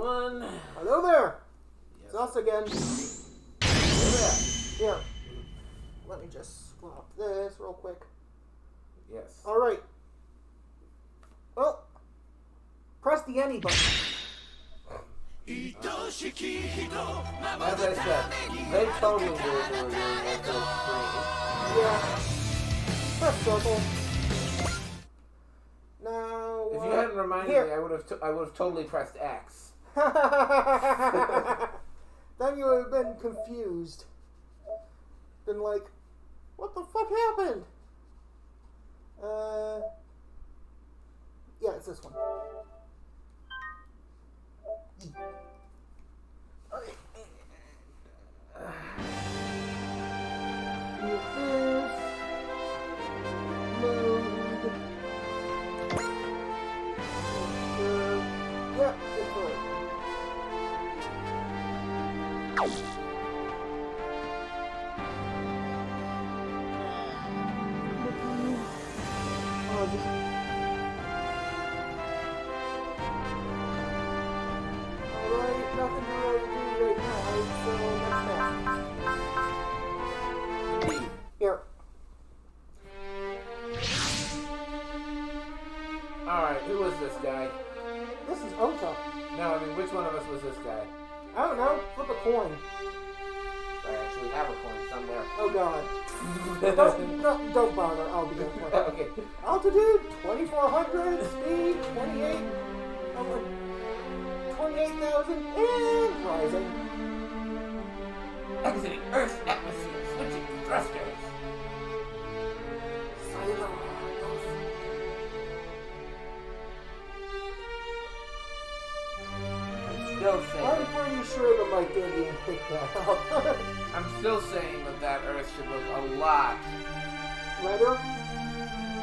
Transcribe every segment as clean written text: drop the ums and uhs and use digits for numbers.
everyone. Hello there. Yes. It's us again. Hello Here. Let me just swap this real quick. there. Yes. Alright. Well, press the any button. As I said, they totally knew what they were doing at the screen. Yeah. Press circle. Now. If you hadn't reminded here. me, I would have totally pressed X. Then you would have been confused. Been like, what the fuck happened? Yeah, it's this one. Okay. Yeah, it's right. Alright, nothing to really do right now, so next step. Here. Alright, who was this guy? This is Ota. No, I mean, which one of us was this guy? I don't know. Flip a coin. I actually have a coin somewhere. Oh god. Don't bother. I'll be okay. Okay. Altitude 2400. Speed 28. 28,000 and rising. Exiting Earth's atmosphere, switching to thrusters. Still saying. I'm pretty sure the mic didn't even pick that up. I'm still saying that Earth should look a lot. Redder?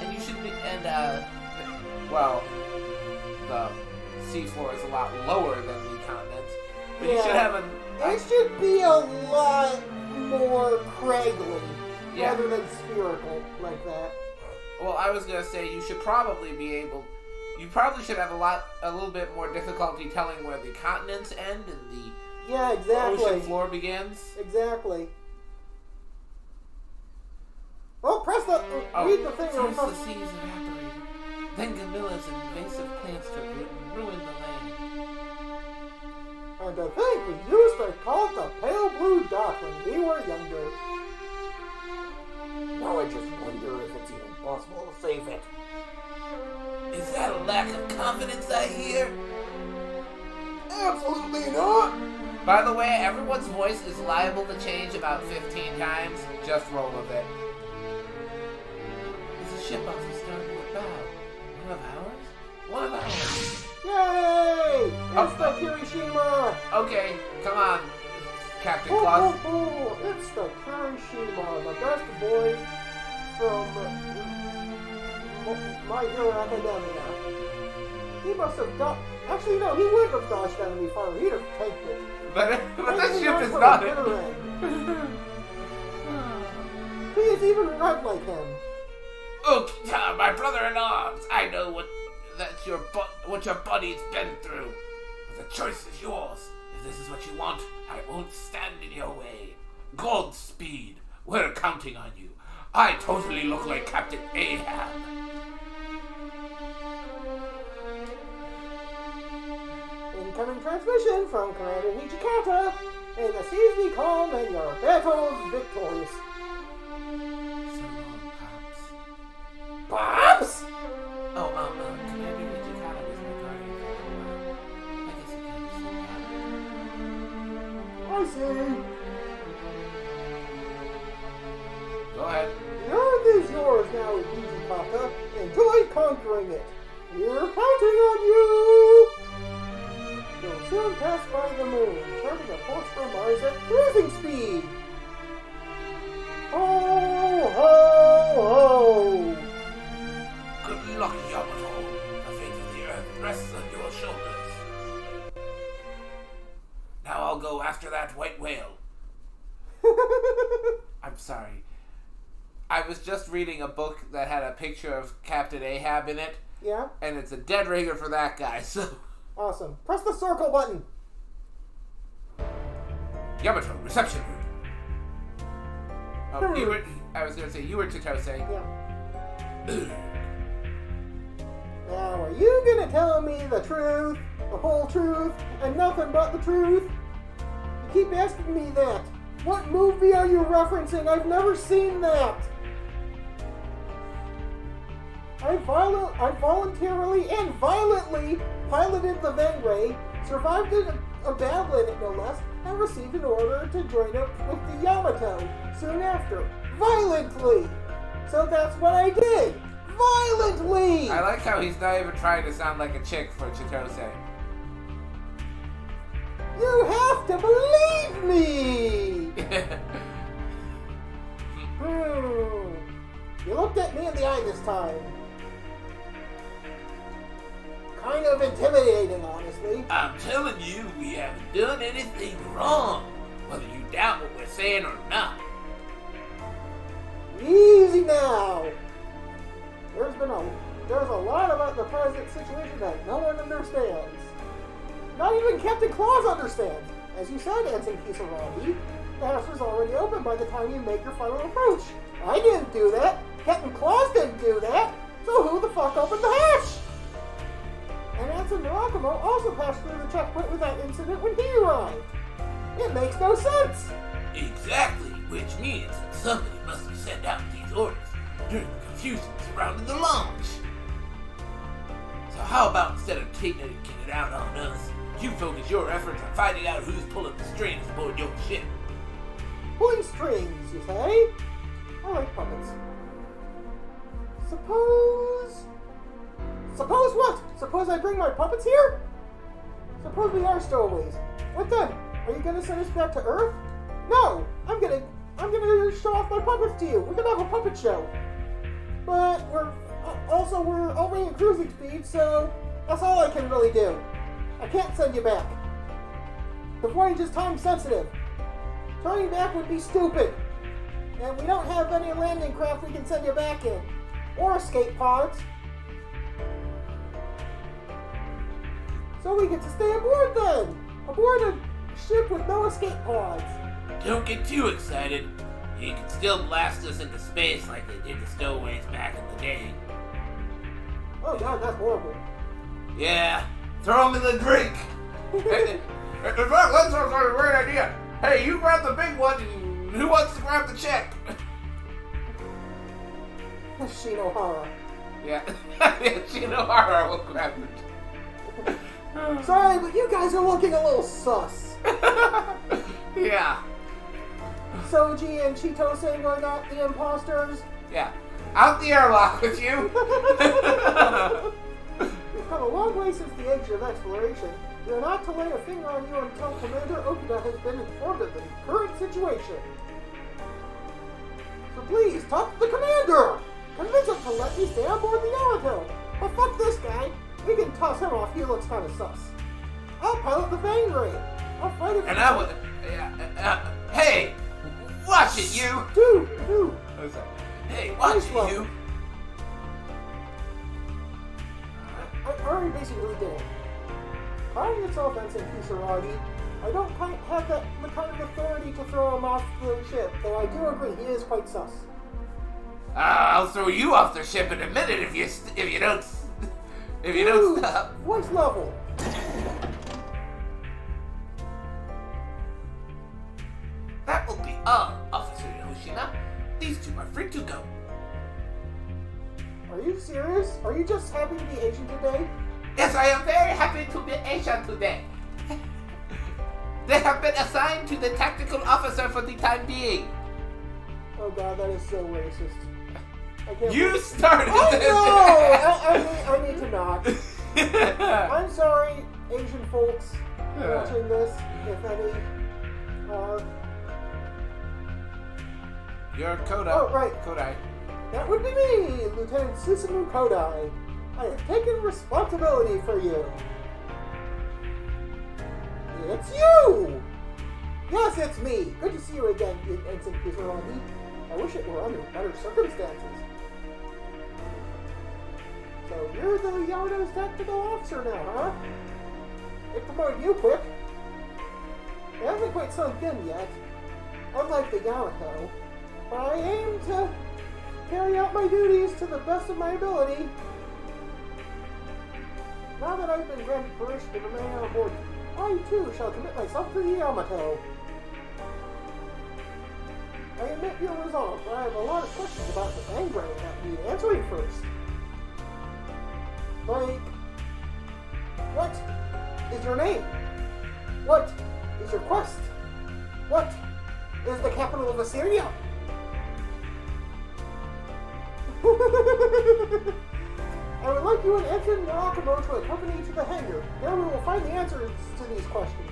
And you should be, well, the seafloor is a lot lower than the continents. But you should have It should be a lot more craggly rather than spherical like that. Well, I was going to say you should probably be able. You probably should have a little bit more difficulty telling where the continents end and the ocean floor begins. Exactly. Well, press the read the thing. First the seas evaporated, then Gamilla's invasive plants took root and ruined the land. And to think we used to call it the pale blue dot when we were younger. Now I just wonder if it's even possible to save it. Is that a lack of confidence I hear? Absolutely not. By the way, everyone's voice is liable to change about 15 times. Just roll with it. There's a ship off the starboard bow. One of ours? One of ours. Yay! It's the Kirishima. Okay, come on, Captain Claus. It's the Kirishima, the best boy from My Hero Academia. He must have dodged. Actually, no, he wouldn't have dodged enemy fire. He'd have tanked it. But that Maybe ship is with not a it. bitter end. He is even red like him. Okay, my brother-in-arms. I know what your buddy's been through. But the choice is yours. If this is what you want, I won't stand in your way. Godspeed. We're counting on you. I totally look like Captain Ahab. Incoming transmission from Commander Hichikata. May the seas be calm and your battles victorious. So long, Pops. Pops? Oh, Commander Hichikata was my guardian for a while. I guess he kind of slipped out. I see. Go ahead. The earth is yours now, Hichikata. Enjoy conquering it. We're counting on you. You'll soon pass by the moon, charting a course for Mars at cruising speed. Ho, ho, ho! Good luck, Yamato. The fate of the Earth rests on your shoulders. Now I'll go after that white whale. I'm sorry. I was just reading a book that had a picture of Captain Ahab in it, Yeah? and it's a dead ringer for that guy, so... Awesome. Press the circle button. Yamato, reception room. Oh, I was gonna say, you were Chitose. Yeah. Now, are you gonna tell me the truth, the whole truth, and nothing but the truth? You keep asking me that. What movie are you referencing? I've never seen that. I voluntarily and violently piloted the Vengray, survived a battle in it no less, and received an order to join up with the Yamato soon after. Violently! So that's what I did! Violently! I like how he's not even trying to sound like a chick for Chitose. You have to believe me! You looked at me in the eye this time. Kind of intimidating, honestly. I'm telling you, we haven't done anything wrong, whether you doubt what we're saying or not. Easy now! There's a lot about the present situation that no one understands. Not even Captain Claus understands. As you said, Ensign Kisaragi, the hatch was already open by the time you make your final approach. I didn't do that. Captain Claus didn't do that. So who the fuck opened the hatch? And Ensign Narakamoto also passed through the checkpoint without incident when he arrived. It makes no sense. Exactly, which means that somebody must have sent out these orders during the confusion surrounding the launch. So how about instead of taking it out on us, you focus your efforts on finding out who's pulling the strings aboard your ship? Pulling strings, you say? I like puppets. Suppose what? Suppose I bring my puppets here? Suppose we are stowaways. What then? Are you gonna send us back to Earth? No! I'm gonna show off my puppets to you. We're gonna have a puppet show. But we're already at cruising speed, so that's all I can really do. I can't send you back. The voyage is time sensitive. Turning back would be stupid. And we don't have any landing craft we can send you back in. Or escape pods. So we get to stay aboard then. Aboard a ship with no escape pods. Don't get too excited. You can still blast us into space like they did the stowaways back in the day. Oh god, that's horrible. Yeah, throw them in the drink. In fact, that sounds like a great idea. Hey, you grab the big one, and who wants to grab the check? Shinohara. Yeah, Shinohara will grab the check. Sorry, but you guys are looking a little sus. Yeah. Soji and Chitose are not the imposters. Yeah. Out the airlock with you. We've come a long way since the age of exploration. We are not to lay a finger on you until Commander Okuda has been informed of the current situation. So please, talk to the commander! Convince him to let me stay on board the Yamato. But fuck this guy. We can toss him off. He looks kind of sus. I'll pilot the Vangray. I'll fight it. And I would. Hey, watch it, you. Dude. Hey, watch it, Nice you. I already basically did it. Calling yourself Ensign Kisaragi, I don't quite have the kind of authority to throw him off the ship, though I do agree he is quite sus. I'll throw you off the ship in a minute if you don't stop. Voice level. That will be all, Officer Yoshina. These two are free to go. Are you serious? Are you just happy to be Asian today? Yes, I am very happy to be Asian today. They have been assigned to the tactical officer for the time being. Oh god, that is so racist. I can't You believe- started Oh this. no! I need to not. I'm sorry, Asian folks watching this, if any. You're Koda. Oh, right. Kodai. That would be me, Lieutenant Susumu Kodai. I have taken responsibility for you. It's you! Yes, it's me. Good to see you again, Ensign Kisaragi. I wish it were under better circumstances. So you're the Yamato's tactical officer now, huh? They promoted you quick. They haven't quite quite sunk in yet, unlike the Yamato, but I aim to carry out my duties to the best of my ability. Now that I've been granted permission to remain on board, I too shall commit myself to the Yamato. I admit your resolve, but I have a lot of questions about the Fangray that need answering first. Like, what is your name? What is your quest? What is the capital of Assyria? I would like you and Ensign Murakumo to accompany to the hangar. There we will find the answers to these questions.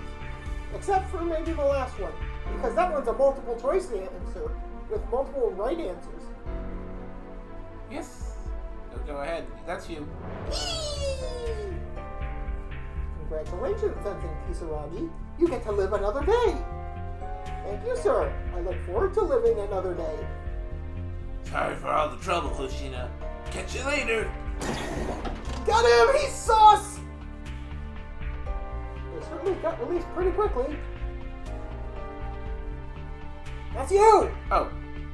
Except for maybe the last one, because that one's a multiple choice answer with multiple right answers. Yes. Go ahead. That's you. Congratulations, Ensign Kisaragi. You get to live another day. Thank you, sir. I look forward to living another day. Sorry for all the trouble, Hoshina. Catch you later. Got him! He's sauce! They certainly got released pretty quickly. That's you! Oh.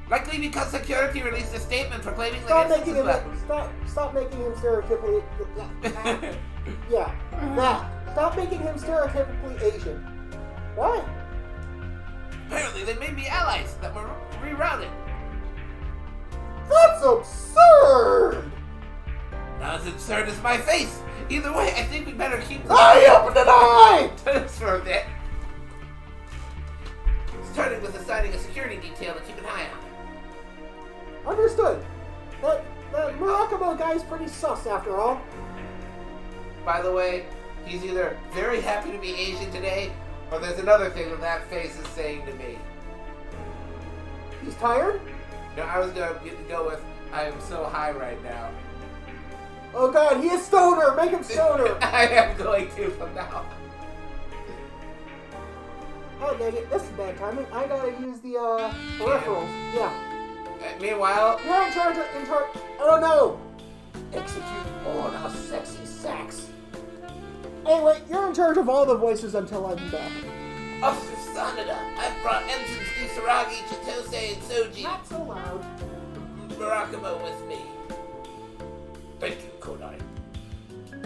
Likely because security released a statement proclaiming Stop the making instance him of stop making him stereotypically yeah, that. Stop making him stereotypically Asian. Why? Apparently they may be allies that were rerouted. That's absurd! Not as absurd as my face. Either way, I think we better keep I opened an eye! for a bit. Starting with assigning a security detail to keep an eye on. Understood. That Murakumo guy's pretty sus after all. By the way, he's either very happy to be Asian today, or there's another thing that face is saying to me. He's tired? No, I was going to go with, I am so high right now. Oh god, he is stoner! Make him stoner! I am going to from now. Oh dang it, this is bad timing. I gotta use the peripherals. Yeah. Meanwhile, You're in charge. Oh no! Execute all our sexy sacks. Anyway, you're in charge of all the voices until I'm back. Officer Sanada, I've brought Ensigns Kisaragi, Chitose, and Soji Not so loud. Murakumo with me. Thank you, Kodai.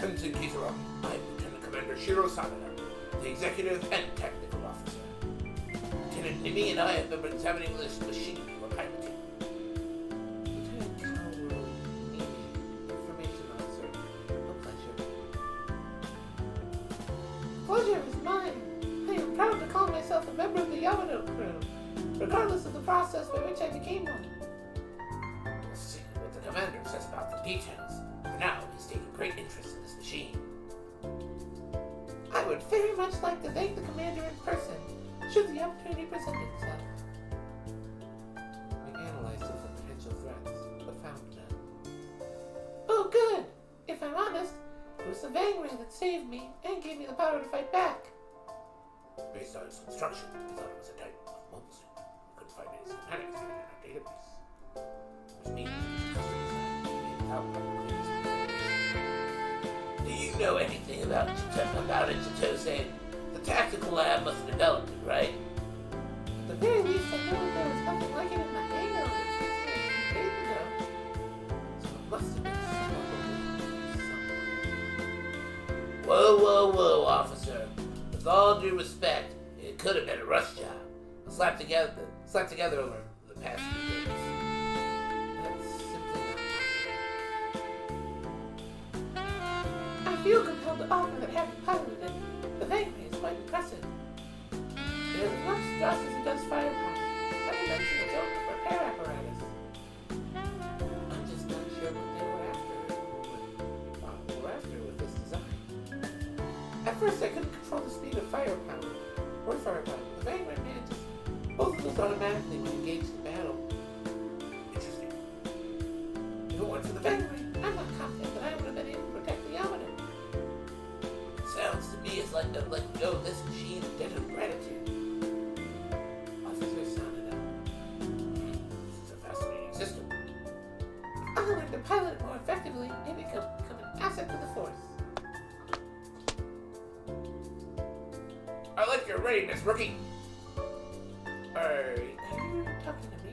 Ensign Kisaragi, I'm Lieutenant Commander Shiro Sanada, the Executive and Technical Officer. Lieutenant Nimi and I have been examining this machine you were piloting. Lieutenant Kaoru Nimi, Information Officer. A pleasure. Pleasure is mine. I am proud to call myself a member of the Yamato crew, regardless of the process by which I became one. We'll see what the commander says about the details. For now, he's taking great interest in this machine. I would very much like to thank the commander in person, should the opportunity present itself. We analyzed different potential threats, but found none. Oh, good! If I'm honest, it was the Vangray that saved me and gave me the power to fight back. Based on its construction, we thought it was a type of monster. We couldn't find any schematics in our database. Which means it was custom designed and made without proper clearance and information. Do you know anything about it, Chitose? The tactical lab must have developed it, right? At the very least, I know there was nothing like it in the hangar when it takes me a few days ago. So it must have been somewhere. Whoa, officer. With all due respect, it could have been a rush job. Slapped together over the past few days. That's simply not possible. I feel compelled to offer that having piloted it, the Vangray is quite impressive. It has as much thrust as it does firepower, not to mention its own repair apparatus. I'm just not sure what they were after with this design. At first, I couldn't control the speed of firepower. The Vangray manages both of those automatically when engaged in battle. Interesting. If it weren't for the Vangray, I'm not confident that I would have been able to protect the Yamato. Sounds to me as like to let go of this machine a debt of gratitude. Officer Sanada. This is a fascinating system. I'll learn to pilot it more effectively and become an asset to the force. I like your readiness, rookie. Are you talking to me?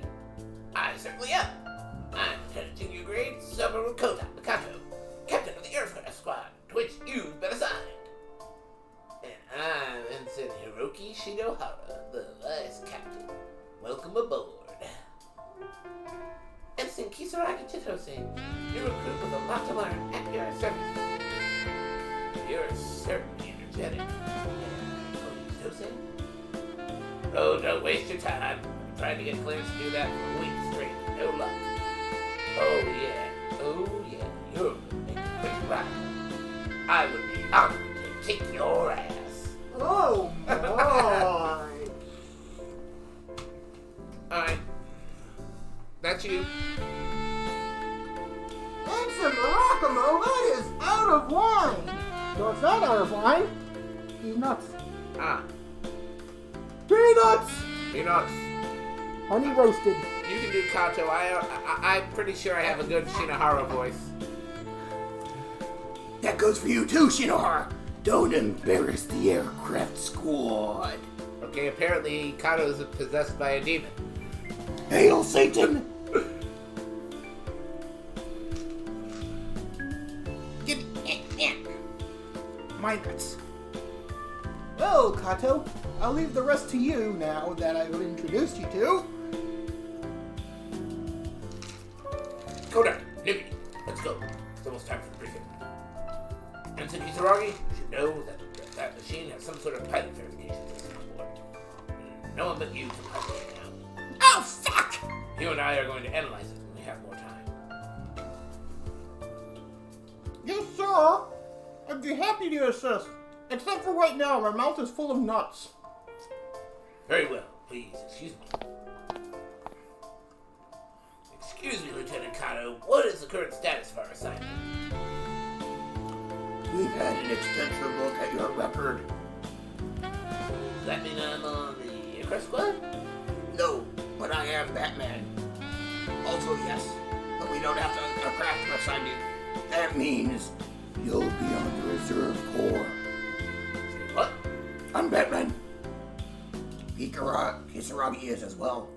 I certainly am. I'm Lieutenant Junior Grade Subaru Kato, Captain of the Aircraft Squad, to which you've been assigned. And I'm Ensign Hiroki Shinohara, the Vice Captain. Welcome aboard. Ensign Kisaragi Chitose, new recruit with a lot to learn at your service. You're certainly energetic. Yeah, Chitose? Oh, don't waste your time. I'm trying to get clearance to do that for a week straight. No luck. Oh yeah, you're making a quick ride. I would be honored to kick your ass. Oh, my. Alright. That's you. Ensign Murakumo, that is out of line. No, it's not out of line. He's nuts. Ah, Peanuts! Peanuts. Honey roasted. You can do Kato. I'm pretty sure I have a good Shinohara voice. That goes for you too, Shinohara. Don't embarrass the aircraft squad. Okay, apparently Kato is possessed by a demon. Hail Satan! My nuts. Well, Kato, I'll leave the rest to you now that I've introduced you to. Koda, Nippy, let's go. It's almost time for the briefing. Ensign Kisaragi, you should know that machine has some sort of pilot verification system on board. No one but you can pilot it now. Oh, fuck! You and I are going to analyze it when we have more time. Yes, sir. I'd be happy to assist. Except for right now, my mouth is full of nuts. Very well, please, excuse me. Excuse me, Lieutenant Kato, what is the current status of our assignment? We've had an extensive look at your record. Does that mean I'm on the aircraft squad? No, but I am Batman. Also, yes, but we don't have a craft to assign you. That means you'll be on the reserve corps. Say what? I'm Batman. Kisaragi is as well.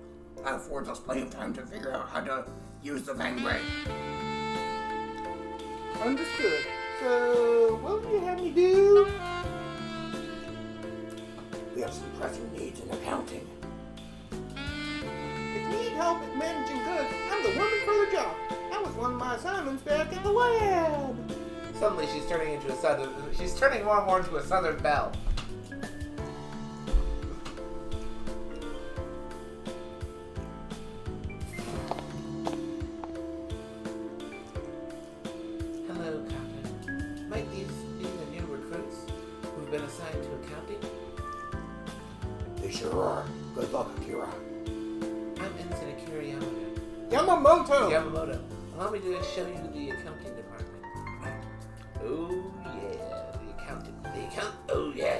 That affords us plenty of time to figure out how to use the Vanguard. Understood. So, what would you have me do? We have some pressing needs in accounting. If you need help at managing goods, I'm the woman for the job. That was one of my assignments back at the lab. Suddenly she's turning more and more into a Southern belle. Hello, Captain. Might these be the new recruits who've been assigned to accounting? They sure are. Good luck, Akira. I'm Ensign Akira Yamamoto. Yamamoto! Yamamoto, allow me to show you the accounting department. Oh yeah,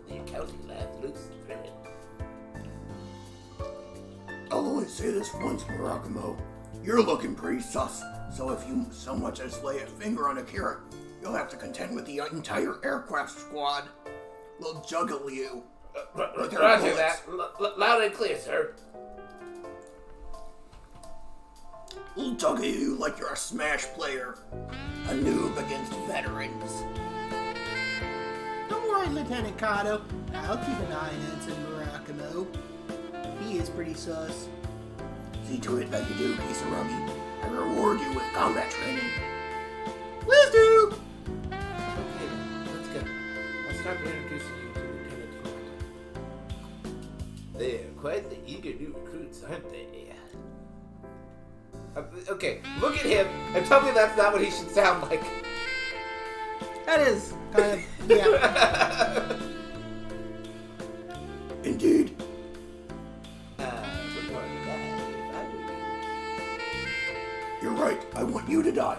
the accounting lab looks thrilling. I'll only say this once, Murakumo. You're looking pretty sus, so if you so much as lay a finger on Akira, you'll have to contend with the entire aircraft squad. We'll juggle you. With their Roger bullets. that. Loud and clear, sir. We'll juggle you like you're a Smash player. A noob against veterans. Don't worry, Lieutenant Kato. I'll keep an eye on Ensign Murakumo. He is pretty sus. See to it that you do, Kisaragi. I reward you with combat training. Please do! Okay, then, let's go. I'll start by introducing you to Lieutenant Hirata. They're quite the eager new recruits, aren't they? Okay, look at him and tell me that's not what he should sound like. That is kind of, yeah. Indeed. Would want to die if I were you. You're right. I want you to die.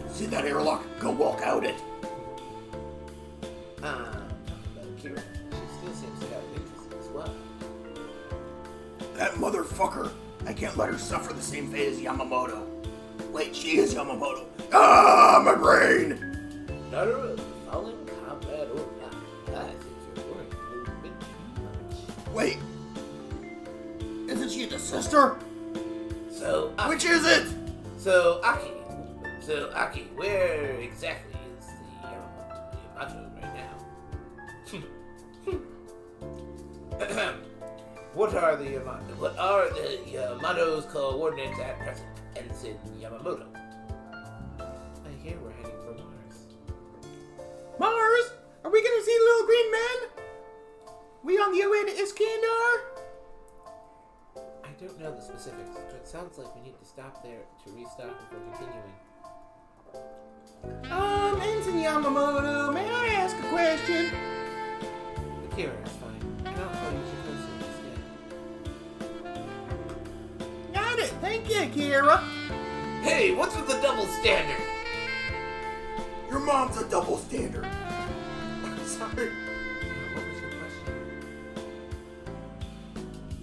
See that airlock? Go walk out it. Talking about Akira, she still seems to have interest as well. That motherfucker. I can't let her suffer the same fate as Yamamoto. Wait, she is Yamamoto. Ah, my brain! Daughter of fallen comrade or not, I think you're worrying a little bit too much. Wait, monster? So, Aki, Which is it? So, Aki, where exactly is the Yamato right now? What are the Yamato's coordinates at present, Ensign Yamamoto? I hear we're heading for Mars. Mars? Are we gonna see the little green men? We on the way to Iskandar? I don't know the specifics, but it sounds like we need to stop there to restock before continuing. Ensign Yamamoto, may I ask a question? Akira, it's fine. I'll call you Shikosu instead. Got it, thank you, Kira. Hey, what's with the double standard? Your mom's a double standard. Sorry. What was your question?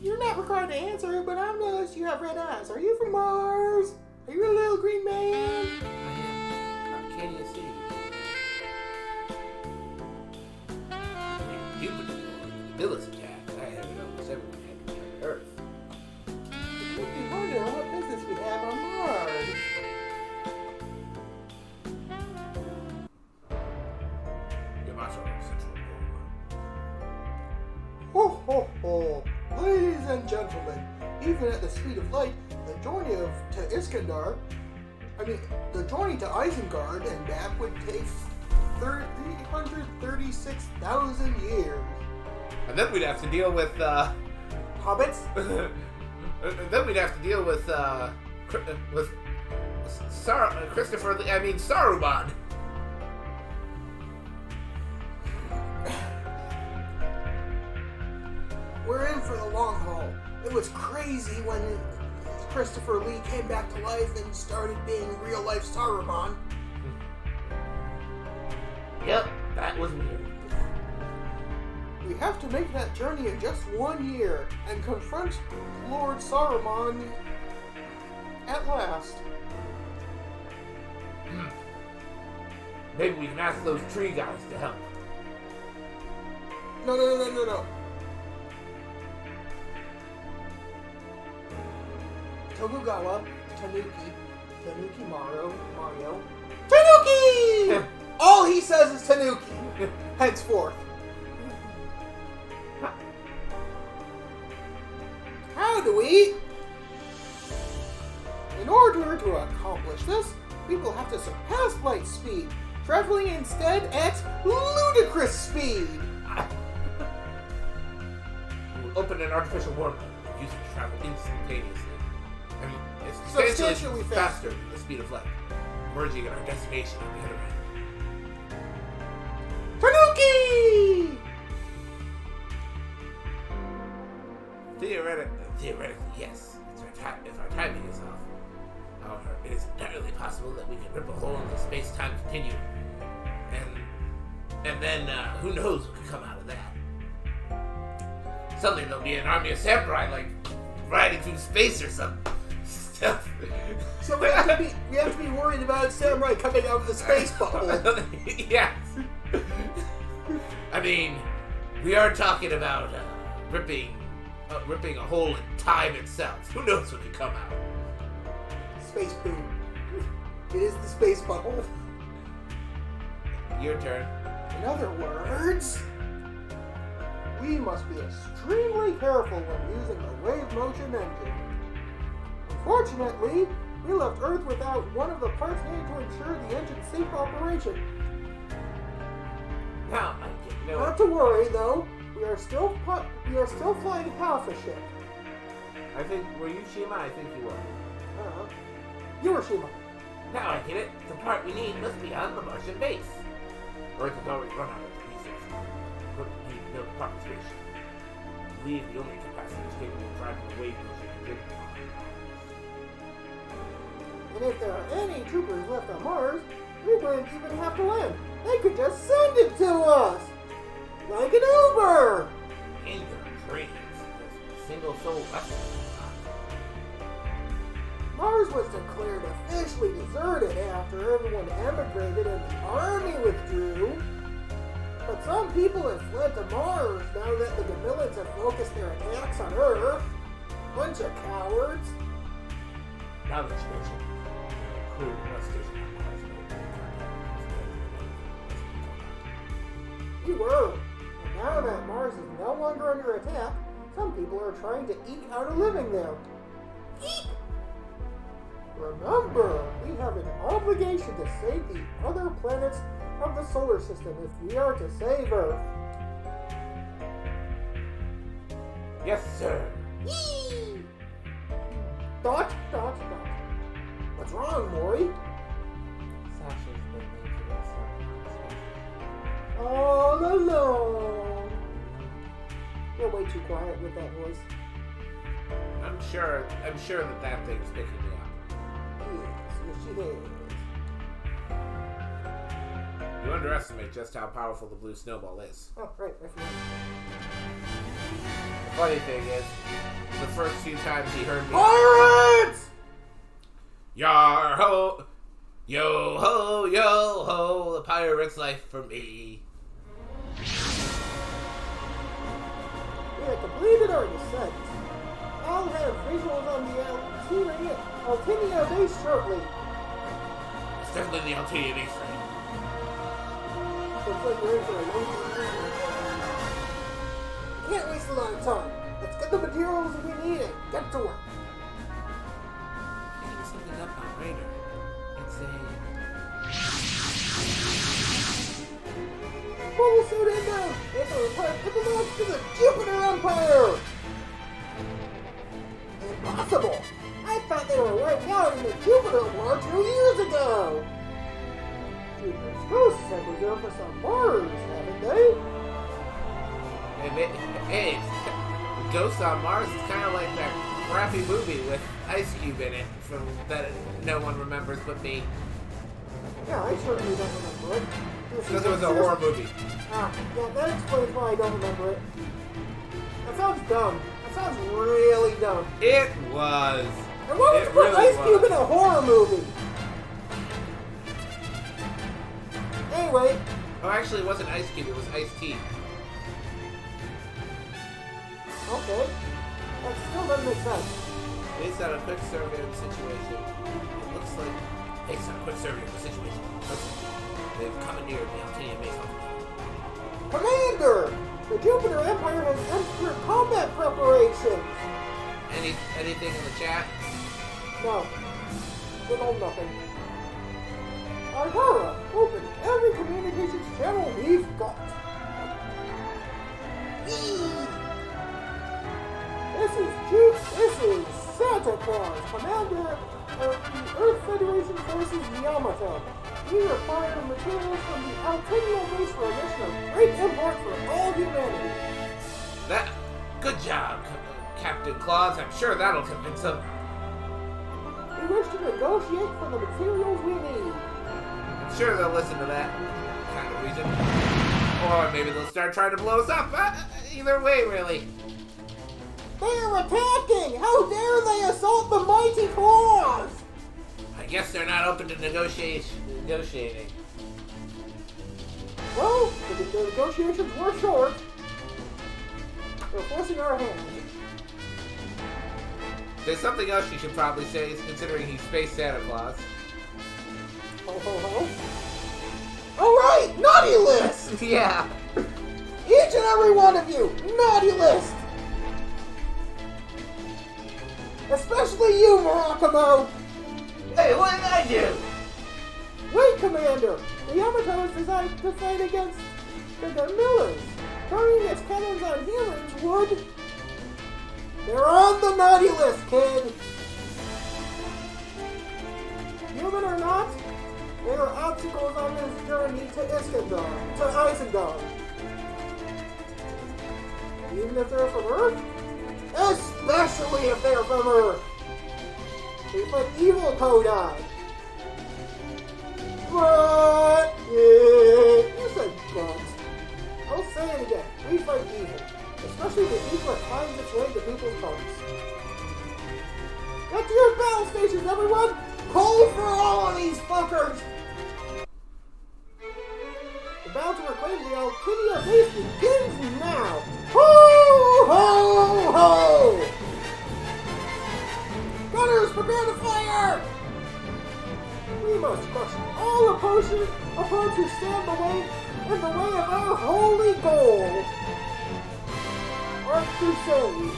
You're not required to answer, but I've noticed you have red eyes. Are you from Mars? Are you a little green man? I am. Arcadia City. You would know the Billis attack. I heard almost everyone had to return to Earth. It makes me wonder what business we have on Mars. Yamato Central Ballroom. Ho ho ho! Ladies and gentlemen, even at the speed of light, the journey to Isengard and back would take 336,000 years. And then we'd have to deal with, Hobbits? then we'd have to deal with Saruman. We're in for the long haul. It was crazy when Christopher Lee came back to life and started being real-life Saruman. Yep, that was weird. We have to make that journey in just 1 year and confront Lord Saruman at last. Maybe we can ask those tree guys to help. No. Tokugawa, Tanuki Mario. Tanuki! All he says is Tanuki, henceforth. How do we? In order to accomplish this, we will have to surpass light speed, traveling instead at ludicrous speed. We'll open an artificial wormhole and use it to travel instantaneously. I mean, it's Substantially faster than the speed of light, merging at our destination on the other end. Tanuki! Theoretically, yes. If our timing is off. However, it is entirely possible that we can rip a hole in the space-time continuum. And then, who knows what could come out of that. Suddenly there'll be an army of samurai, like, riding through space or some stuff. So we have to be worried about samurai coming out of the space bubble. Yes. I mean, we are talking about ripping a hole in time itself. Who knows what could come out? Space boom. It is the space bubble. Your turn. In other words, we must be extremely careful when using the wave motion engine. Unfortunately, we left Earth without one of the parts needed to ensure the engine's safe operation. Now, I get no. Not to worry, though. We are still flying half a ship. I think, were you Shima? I think you were. Hiroshima. Now I get it. The part we need must be on the Martian base. Earth has already run out of resources. But we need to build a proper station. Leave the only capacity is capable of driving the wave motion engine. And if there are any troopers left on Mars, we wouldn't even have to land. They could just send it to us! Like an Uber! In your dreams, there's a single soul left. Mars was declared officially deserted after everyone emigrated and the army withdrew. But some people have fled to Mars now that the Gabillons have focused their attacks on Earth. Bunch of cowards. Now that you mention it, crew must station on Mars You were. And now that Mars is no longer under attack, some people are trying to eke out a living there. Eek! Remember, we have an obligation to save the other planets of the solar system if we are to save Earth. Yes, sir. Yee! Dot. What's wrong, Maury? Sasha's been making us All alone. You're way too quiet with that voice. I'm sure that thing's picking me up. Yes, she is. You underestimate just how powerful the blue snowball is. Oh, right, I forgot. The funny thing is, the first few times he heard me, Pirates! Yar ho, yo ho, the pirate's life for me. We have completed our descent. I'll have visuals on the Altinia base shortly. It's definitely the Altinia base thing. Looks like we're in for a long time. Can't waste a lot of time. Let's get the materials we need and get to work. Picking something up on radar. It's a... Mobile suit inbound! It's a request to belong to the Jupiter Empire! Impossible! I thought they were wiped out in the Jupiter War 2 years ago! Jupiter's ghosts have reserved for some Mars, haven't they? Hey, Ghost on Mars is kind of like that crappy movie with Ice Cube in it from that no one remembers but me. Yeah, I certainly don't remember it. Because it was a horror movie. Ah, yeah, that explains why I don't remember it. That sounds dumb. That sounds really dumb. It was. And why would you put Ice Cube in a horror movie? Anyway, Oh, actually, it wasn't Ice Cube. It was Ice-T. okay. That still doesn't make sense. Based on a quick survey of the situation, it looks like... Based on a quick survey of the situation, it looks like they've commandeered the Altinia base. Commander! The Jupiter Empire has entered combat preparations! Anything in the chat? No. Good old nothing. Ardara, open every communications channel we've got. This is Santa Claus, Commander of the Earth Federation Forces Yamato. We require materials from the Altinia base for a mission of great import for all humanity. Good job, Captain Claus. I'm sure that'll convince them. We wish to negotiate for the materials we need. I'm sure they'll listen to that kind of reason. Or maybe they'll start trying to blow us up. Either way, really. They're attacking! How dare they assault the mighty Claus! I guess they're not open to negotiating. Well, the negotiations were short. They're forcing our hand. There's something else you should probably say, considering he's Space Santa Claus. Ho ho ho. Alright, naughty list! Yeah. Each and every one of you, naughty list! Especially you, Murakumo! Hey, what did I do? Wait, Commander! The Yamato is designed to fight against the Millers. Turning its cannons on humans would... They're on the naughty list, kid! Human or not, there are obstacles on this journey to Iskandar, to Isengard. Even if they're from Earth? Especially if they're from Earth! They put evil Kodai. But, yeah, you said but. I'll say it again. We fight evil. Especially the evil that finds its way to people's hearts. Get to your battle stations, everyone! Call for all of these fuckers! The battle to reclaim the Altinia base begins now! Ho, ho, ho! Runners, prepare to fire! We must crush all opponents who stand in the way of our holy goal. Our crusade.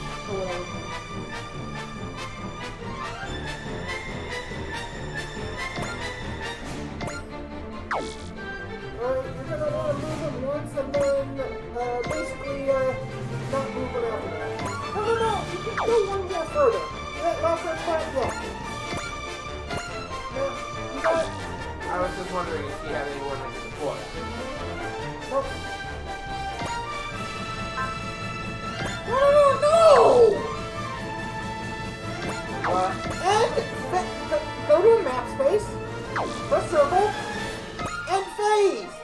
You're gonna want to move him once and then basically not move him after that. No. You can go one step further. That's our plan. Yeah. You got it? I was just wondering if he had anyone like it before. Nope. No! And go to a map space, press circle, and phase.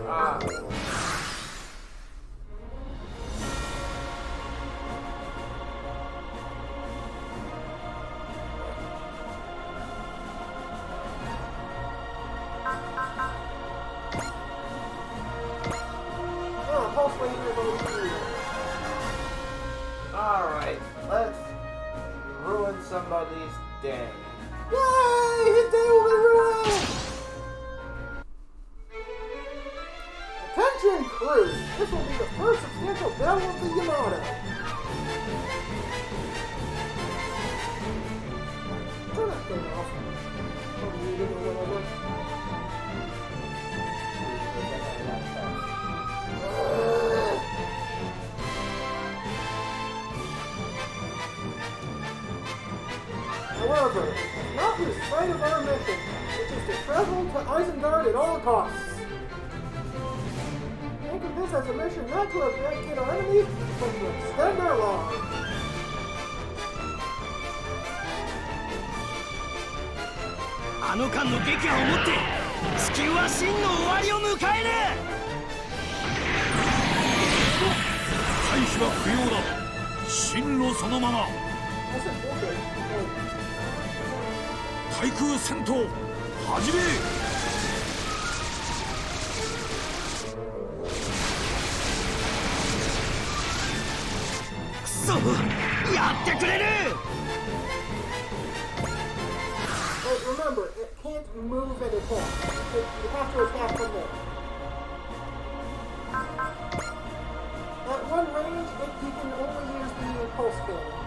Ah. Pulse laser goes through. Alright, let's ruin somebody's day. Yay! His day will be ruined! Attention crew! This will be the first substantial battle of the Yamato. Turn that thing off. Or muted or whatever. However, not lose sight of our mission, which is to travel to Isengard at all costs. Think of this as a mission not to eradicate our enemies, but to extend their lives. あの間の撃破をもって地球は真の終わりを迎える。回避は不要だ。進路そのまま。 That's a bullshit. 対空戦闘始め。くそ、やってくれる。 But remember, it can't move and attack. You have to attack from there. At one range, you can only use the pulse cannon.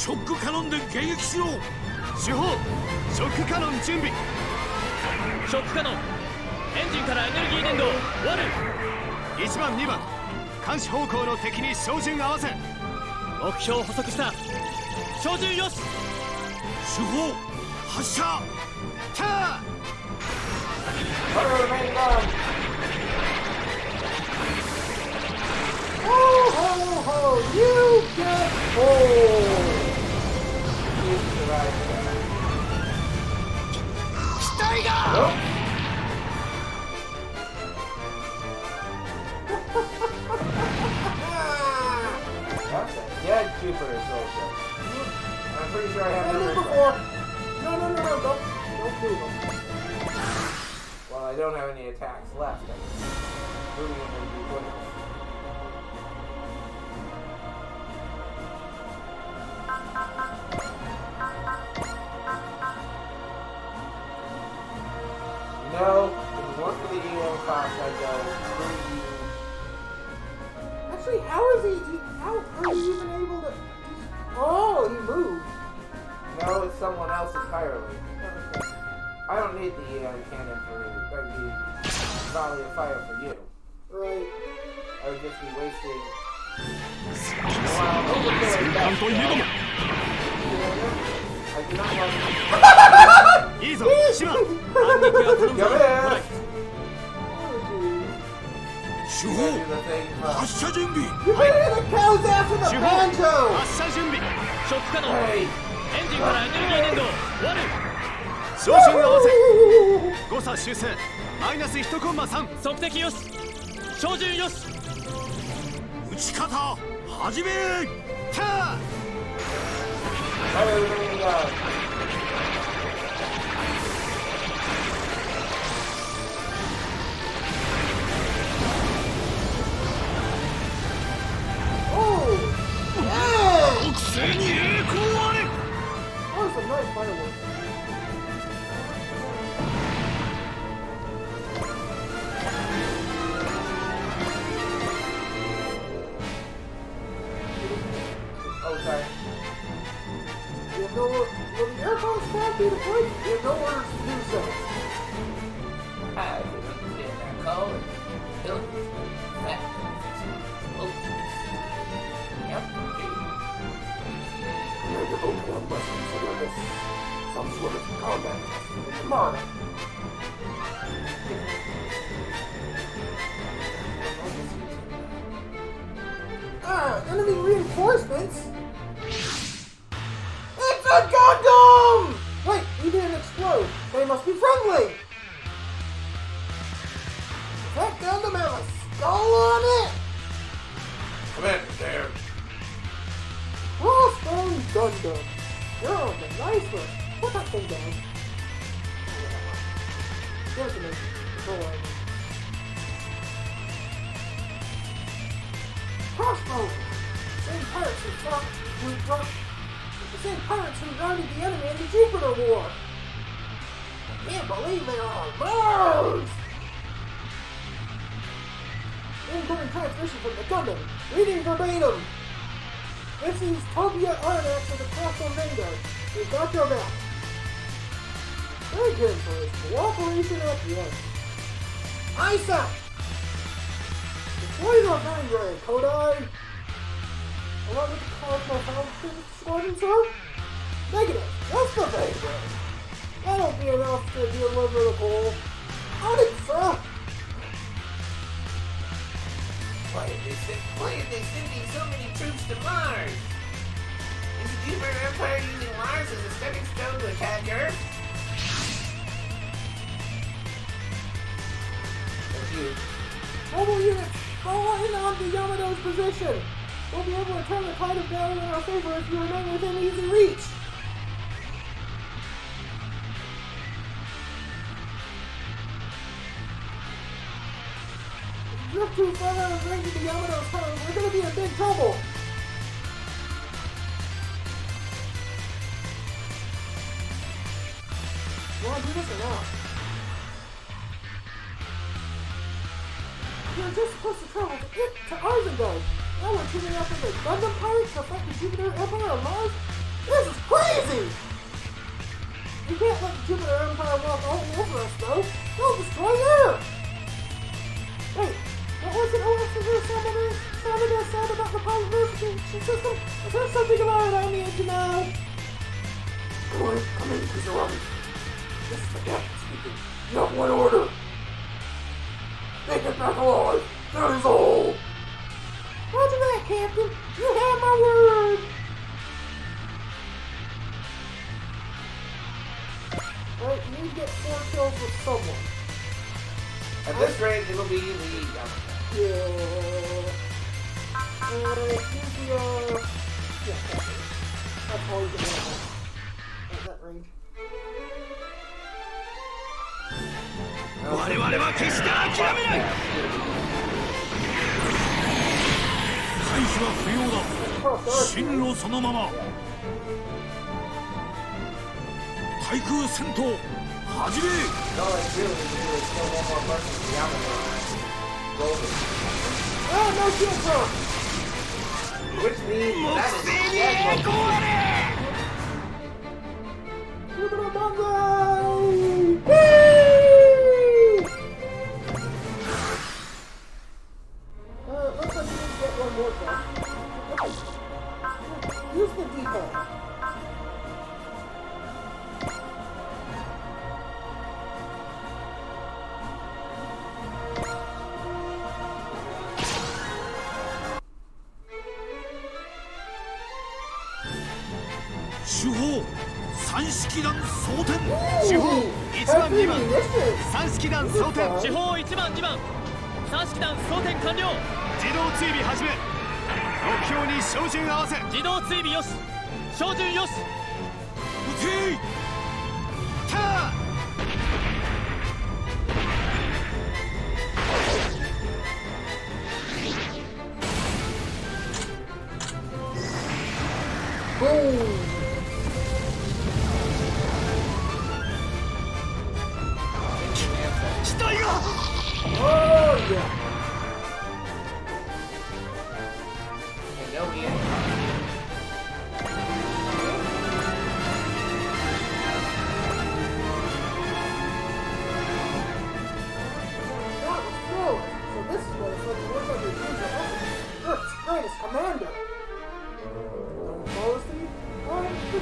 Shock カノンで迎撃しろ。主砲、ショックカノン準備。ショックカノン、エンジンからエネルギー伝導ワル。1番2番、監視方向の敵に照準合わせ。目標捕捉した。照準よし。主砲発射。ター。 Butter remain gone. Ho ho ho! You get hold! He survived that. 機体が。 Nope. That's a dead Jupiter soldier. I'm pretty sure I have Seen it numbers. before. No, don't move them. Well, I don't have any attacks left. I'm moving them would be pointless. You know, if it weren't for the EM cost, I'd go, screw you. Actually, how is he? How are you even able to? Oh, he moved. No, it's someone else entirely. Okay. I don't need the EM cannon for the volley of fire for you. Right. I would just be wasting. 戦艦といえども。 I do not want to. いいぞ、シマ。反撃は頼むぞ。 Come in! 主 You 砲 gotta do the thing first. 発射準備。 You better hear the cows after the 主砲、 banjo. 発射準備。ショックカノン、 Hey! エンジンからエネルギー伝導ワル。照準合わせ。誤差修正。マイナス1コンマ3。測敵よし。照準よし。撃ち方始め。ター。 Butter remain gone. fireworks. Oh, sorry. You have no will the aircraft squad be deployed? You have no orders to do so. I would understand that call and kill it. That Yep. Commander Oakland must consider this some sort of combat test. Come on. Enemy reinforcements? It's a Gundam! Wait, he didn't explode. They must be friendly. Does that Gundam have a skull on it? Commander there. Crossbone Gundam. You're on the nice list. Put that thing down. Give it to me. Go on. Crossbones. Same pirates the same pirates who routed the enemy in the Jupiter War. I can't believe they are on Mars. Incoming transmission from the Gundam. Reading verbatim. This is Tobia Arnax of the Crossbone Vanguard. We've got your back. Very good for his cooperation at the end. ISA! Deploy the Vanguard, Kodai! Along with the Cosmo Falcon Squadron, sir? Negative, just the Vanguard. That'll be enough to deliver the coal. On it, sir! Why are they sending so many troops to Mars? Is the Jupiter Empire using Mars as a stepping stone to attack Earth? Thank you. Mobile units, fall in on the Yamato's position. We'll be able to turn the tide of battle in our favor if you remain within easy reach. If you drift too far out of range of the Yamato's power, we're going to be in big trouble. You want to do this or not? We were just supposed to travel to Arzendale. Now we're teaming up with the Gundam pirates to fight the Jupiter Empire on Mars? This is crazy! We can't let the Jupiter Empire walk all over us, though. They'll destroy Earth! Wait, what was it OS's sound about the pilot verification system? Is there something about it I need to know? Come in, Cruiser Robin. This is the captain speaking. You have one order. Make it back alive. That is all. Roger that, Captain. You have my word. Alright, you need to get 4 kills with someone. At this rate, it'll be the Yamato. Yeah. Use the, yeah, that's all you can do at that range. 我々は決して諦めない。回避は不要だ。進路そのまま。対空戦闘始め。 No, it's really to do is kill one more person with the Yamato and roll it. Oh, no shield pump! Which means that is the schedule. Jupiter Banzai! Whee! Looks like you need to get one more kill. Use the D-pad.主砲三式弾装填。主砲1番2番 Initiative. 三式弾装填。主砲1番2番3式弾装填完了。自動追尾始め。目標に照準合わせ。自動追尾よし照準よし。撃て。キャー。 Boom!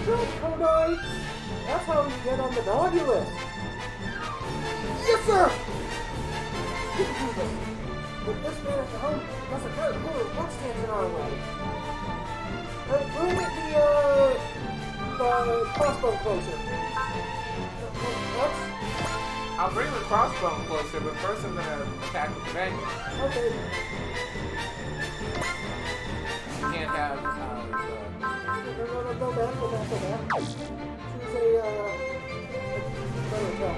job, Kodai! That's how you get on the naughty list. Yes, sir! You can do this. With this man at the home, that's a very good one stands in our way. Bring the crossbow closer. Next. I'll bring the crossbow closer, but first I'm gonna attack the companion. Okay. You can't have No, go back. Choose a better attack.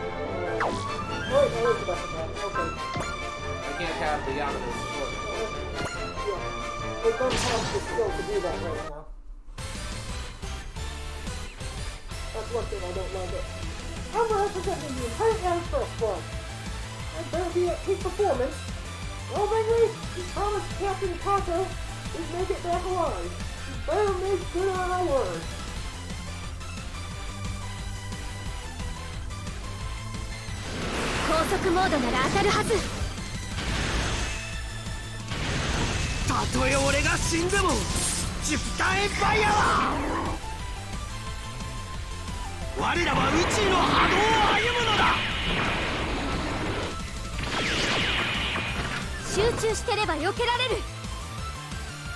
Wait, that is the best attack. Okay. I can't have the Yamato sword. Yeah. It doesn't have the skill to do that right now. That's one thing I don't like it. I'm representing the entire Air Force Squad. I better be at peak performance. Well, Ringley, you promised Captain Kato we'd make it back alive. You better make good on our word.「たとえ俺が死んでもジュピターエンパイアは我らは宇宙の波動を歩むのだ!」集中してれば避けられる。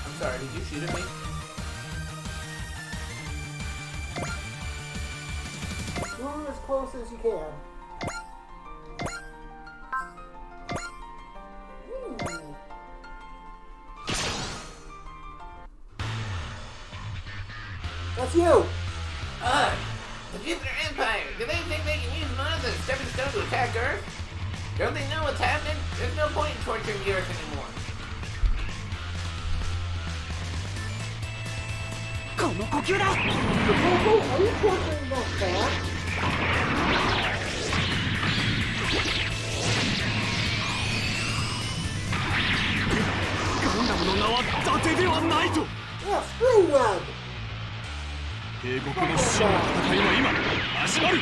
I'm sorry, did you shoot at me? Move as close as you can. That's you! The Jupiter Empire! Do they think they can use Mars as a stepping stone to attack Earth? Don't they know what's happening? There's no point in torturing the Earth anymore. この呼吸だ Are you torturing that cat? ガンダムの名は伊達ではないと Yeah, screw web! 帝国の死の戦いは今始まる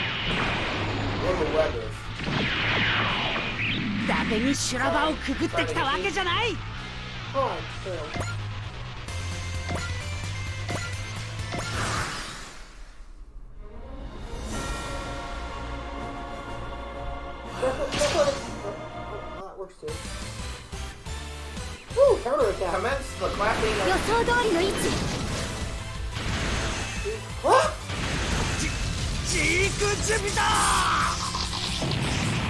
What the web is. 伊達に修羅場をくぐってきたわけじゃない Fine, fail. That works too. Woo, counterattack. Commence the clapping 予 of... 想通りの位置。 What? ジークジュピター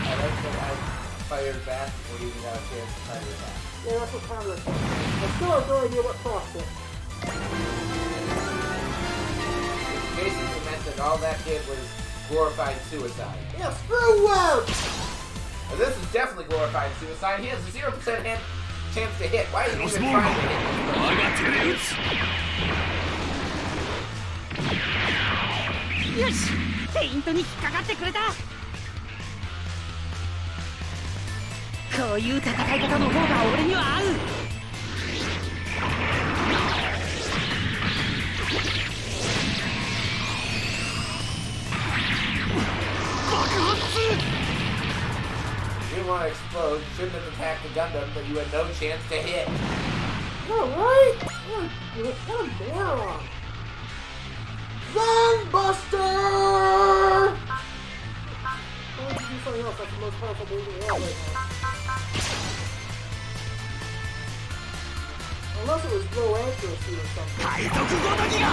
I like that I fired back before you even got a chance to try to attack. Yeah, that's what counterattack. I still have no idea what crossed it. Basically meant that all that did was glorified suicide. Yeah, screw web! Now, this is definitely glorified suicide. He has a 0% chance to hit. Why are you even trying to hit? 我が手で撃つよしペイントに引っかかってくれたこういう戦い方の方が俺には合う爆発 You didn't want to explode. You shouldn't have attacked the Gundam, but you had no chance to hit. Alright! What a moron! Gunbuster! Why would you do something else? That's the most powerful move in the world right now. Unless it was low accuracy or something. 海賊ごときが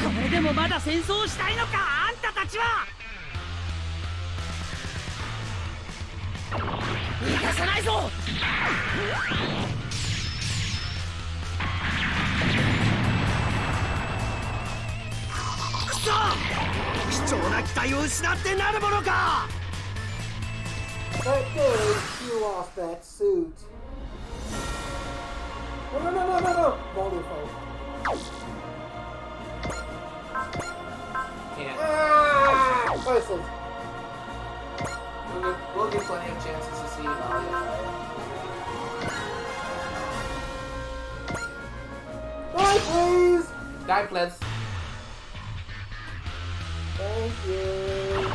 これでもまだ戦争したいのかあんたたちは逃がさないぞくそ貴重な機体を失ってなるものか That day, you lost that suit. No! Volume fight. Can't. Ah! Listen. We'll get plenty of chances to see Valia. Die, please! Die, please. Thank you.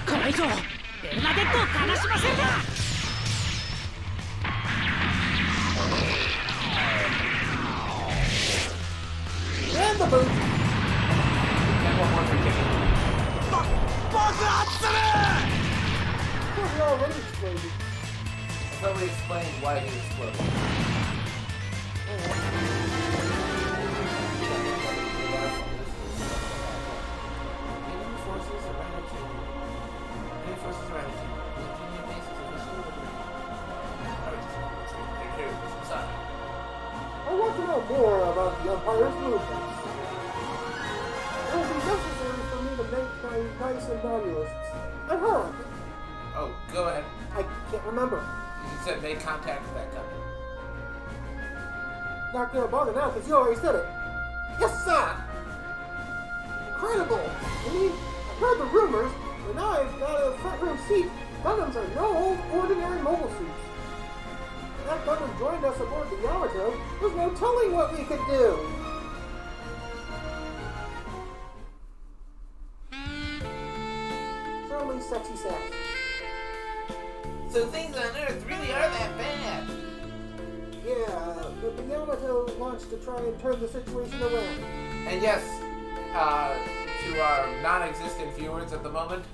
これ以上ベルナデットを悲しませるな out more about the Empire's movements. It will be necessary for me to make my nice and naughty lists. I heard. Oh, go ahead. I can't remember. You said make contact with that company. Not gonna bother now because you already said it. Yes, sir! Incredible! I mean, I've heard the rumors, but now I've got a front row seat. Gundams are no ordinary mobile suits. If that Gundam joined us aboard the Yamato, there's no telling what we could do. Certainly sexy sex. So things on Earth really are that bad. Yeah, but the Yamato launched to try and turn the situation around. And yes, to our non-existent viewers at the moment,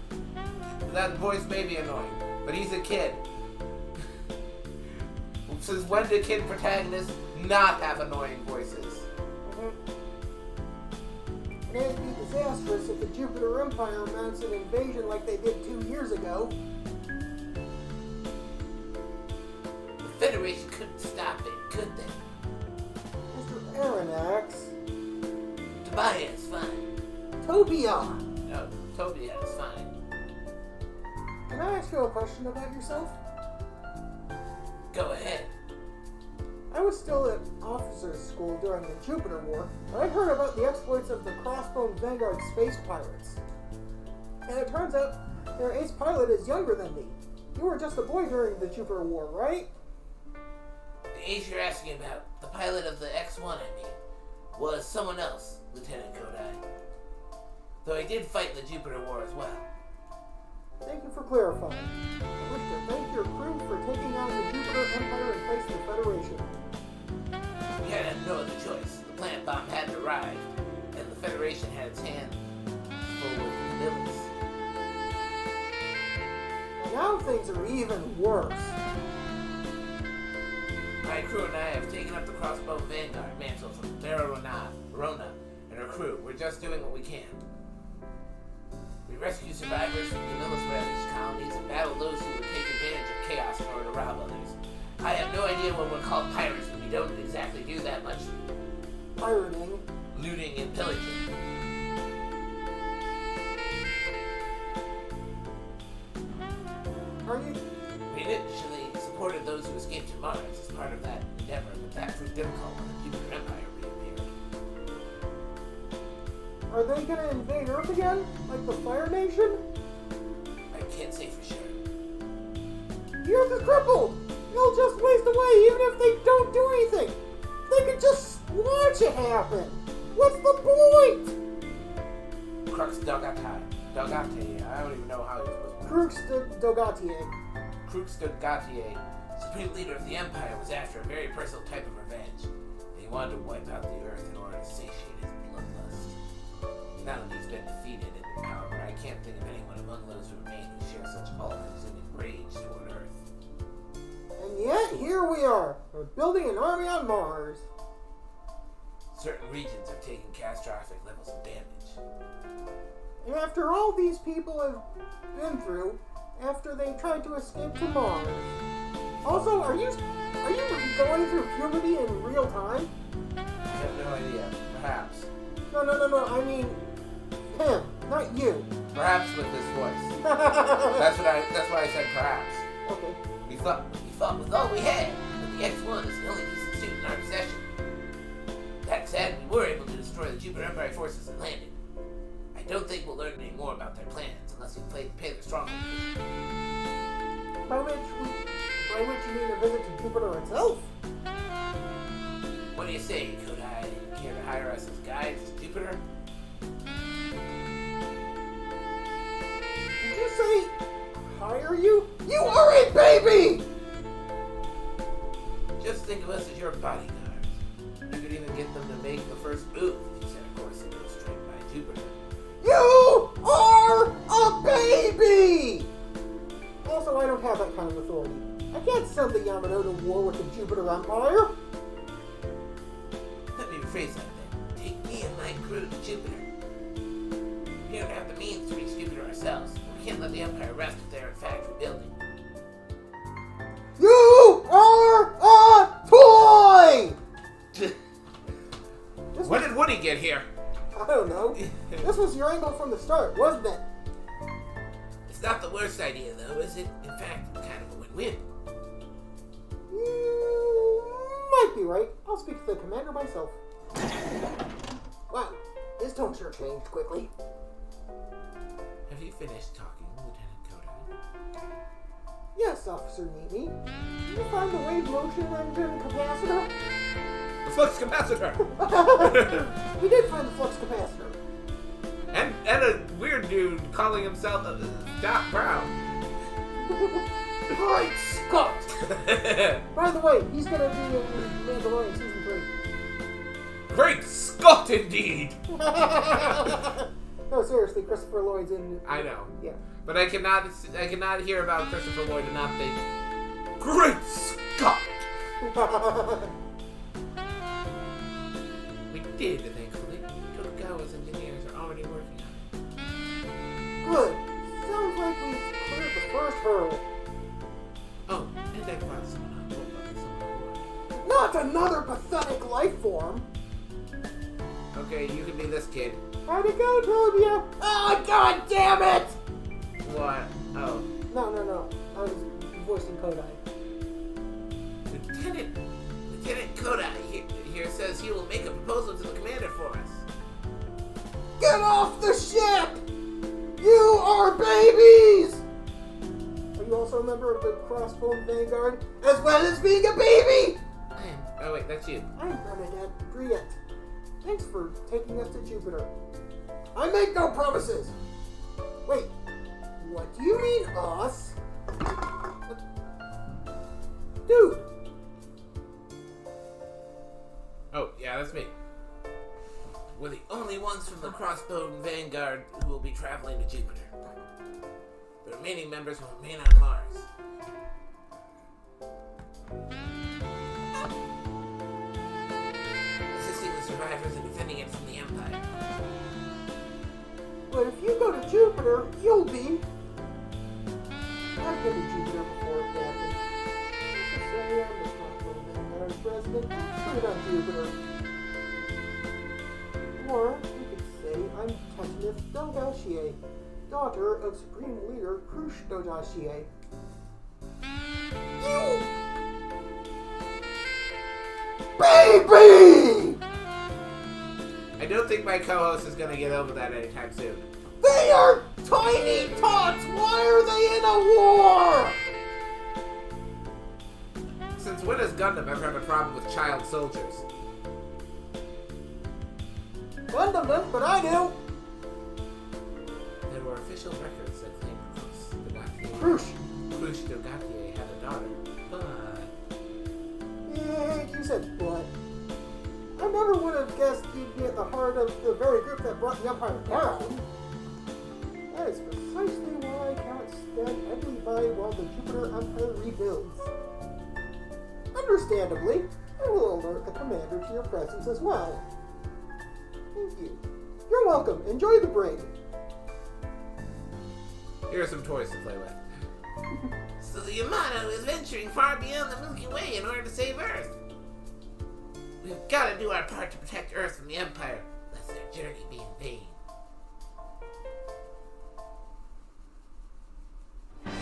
that voice may be annoying, but he's a kid. Since when do kid protagonists not have annoying voices? And it'd be disastrous if the Jupiter Empire mounts an invasion like they did 2 years ago. The Federation couldn't stop it, could they? Mr. Aronnax. Tobias is fine. Tobia! No, Tobia is fine. Can I ask you a question about yourself? Go ahead. I was still at officers' school during the Jupiter War, and I'd heard about the exploits of the Crossbone Vanguard space pirates. And it turns out their ace pilot is younger than me. You were just a boy during the Jupiter War, right? The age you're asking about, the pilot of the X-1, I mean, was someone else, Lieutenant Kodai. Though I did fight in the Jupiter War as well. Thank you for clarifying. I wish to thank your crew for taking on the Jupiter Empire and face the Federation. We had no other choice. The plant bomb hadn't arrived, and the Federation had its hands full with Camillus. And now things are even worse. My crew and I have taken up the Crossbow Vanguard mantle from Verona and her crew. We're just doing what we can. We rescue survivors from Camillus ravaged colonies and battle those who would take advantage of chaos in order to rob others. I have no idea when we're called pirates, but we don't exactly do that much Pirating. looting and pillaging. Are you... We initially supported those who escaped to Mars as part of that endeavor, but that proved difficult when the Jupiter Empire reappeared. Are they gonna invade Earth again? Like the Fire Nation? I can't say for sure. The Earth is crippled! They'll just waste away even if they don't do anything! They could just watch it happen! What's the point? Crux Dogate, I don't even know how you're supposed to Crux Dogatier. Crux Dogatier, Supreme Leader of the Empire, was after a very personal type of revenge. He wanted to wipe out the Earth in order to satiate his bloodlust. Now that he's been defeated and in power, I can't think of anyone among those who remain who share such all-consuming rage toward Earth. And yet, here we are. We're building an army on Mars. Certain regions are taking catastrophic levels of damage. And after all these people have been through, after they tried to escape to Mars. Also, are you going through puberty in real time? I have no idea. Perhaps. No, I mean him, not you. Perhaps with this voice. That's why I said perhaps. Okay. We fought with all we had, but the X-1 is the only decent suit in our possession. That said, we were able to destroy the Jupiter Empire forces and landed. I don't think we'll learn any more about their plans unless we pay their stronghold visit. By which you mean a visit to Jupiter itself? What do you say, Kodai? Care to hire us as guides to Jupiter? Did you say hire you? You are a baby! Just think of us as your bodyguards. You could even get them to make the first move if you set a course and go straight by Jupiter. You are a baby! Also, I don't have that kind of authority. I can't send the Yamato to war with the Jupiter Empire. Let me rephrase that then. Take me and my crew to Jupiter. We don't have the means to reach Jupiter ourselves. We can't let the Empire rest if they're in fact rebuilding. You are a toy! Kato. This was your angle from the start, wasn't it? It's not the worst idea, though, is it? In fact, kind of a win-win. Might be right. I'll speak to the commander myself. Wow, his tone sure changed quickly. Have you finished talking, Lieutenant Kodai? Yes, Officer Nimi. Did you find the wave motion engine capacitor? The flux capacitor! We did find the flux capacitor. and a weird dude calling himself Doc Brown. Great Scott! By the way, he's gonna be in Mandalorian Season 3. Great Scott, indeed! No, seriously, Christopher Lloyd's in it. I know. Yeah. But I cannot hear about Christopher Lloyd and not think, Great Scott! We did, thankfully. Tokugawa's engineers are already working on it. Good. Sounds like we've cleared the first hurdle. Oh, and I brought someone on board. Not another pathetic life form. Okay, you can be this kid. How'd it go, Tobia? Oh, god damn it! What? Oh. No. I was voicing Kodai. Lieutenant Kodai here says he will make a proposal to the commander for us. Get off the ship! You are babies! Are you also a member of the Crossbone Vanguard, as well as being a baby? Oh wait, that's you. I'm Bernadette Briette. Thanks for taking us to Jupiter. I make no promises! Wait, what do you mean, us? Dude! Oh, yeah, that's me. We're the only ones from the Crossbone Vanguard who will be traveling to Jupiter. The remaining members will remain on Mars. Assisting the survivors and defending it from the Empire. But if you go to Jupiter, you'll be... I've been to Jupiter before, Captain. Let's say I'm the Crossbone Vanguard president. Straight on Jupiter. Or, you could say I'm Tentinith Dodashie, daughter of Supreme Leader Krush Dodashie. You... Baby! I don't think my co-host is going to get over that anytime soon. They are tiny tots! Why are they in a war? Since when has Gundam ever had a problem with child soldiers? Gundam does, but I do. There were official records that claimed Krush. Krush Dogatier had a daughter, but... Yeah, you said but. I never would have guessed you'd be at the heart of the very group that brought the Empire down. That is precisely why I cannot stand idly by while the Jupiter Empire rebuilds. Understandably, I will alert the commander to your presence as well. Thank you. You're welcome. Enjoy the break. Here are some toys to play with. So the Yamato is venturing far beyond the Milky Way in order to save Earth. We've got to do our part to protect Earth from the Empire, lest their journey be in vain. And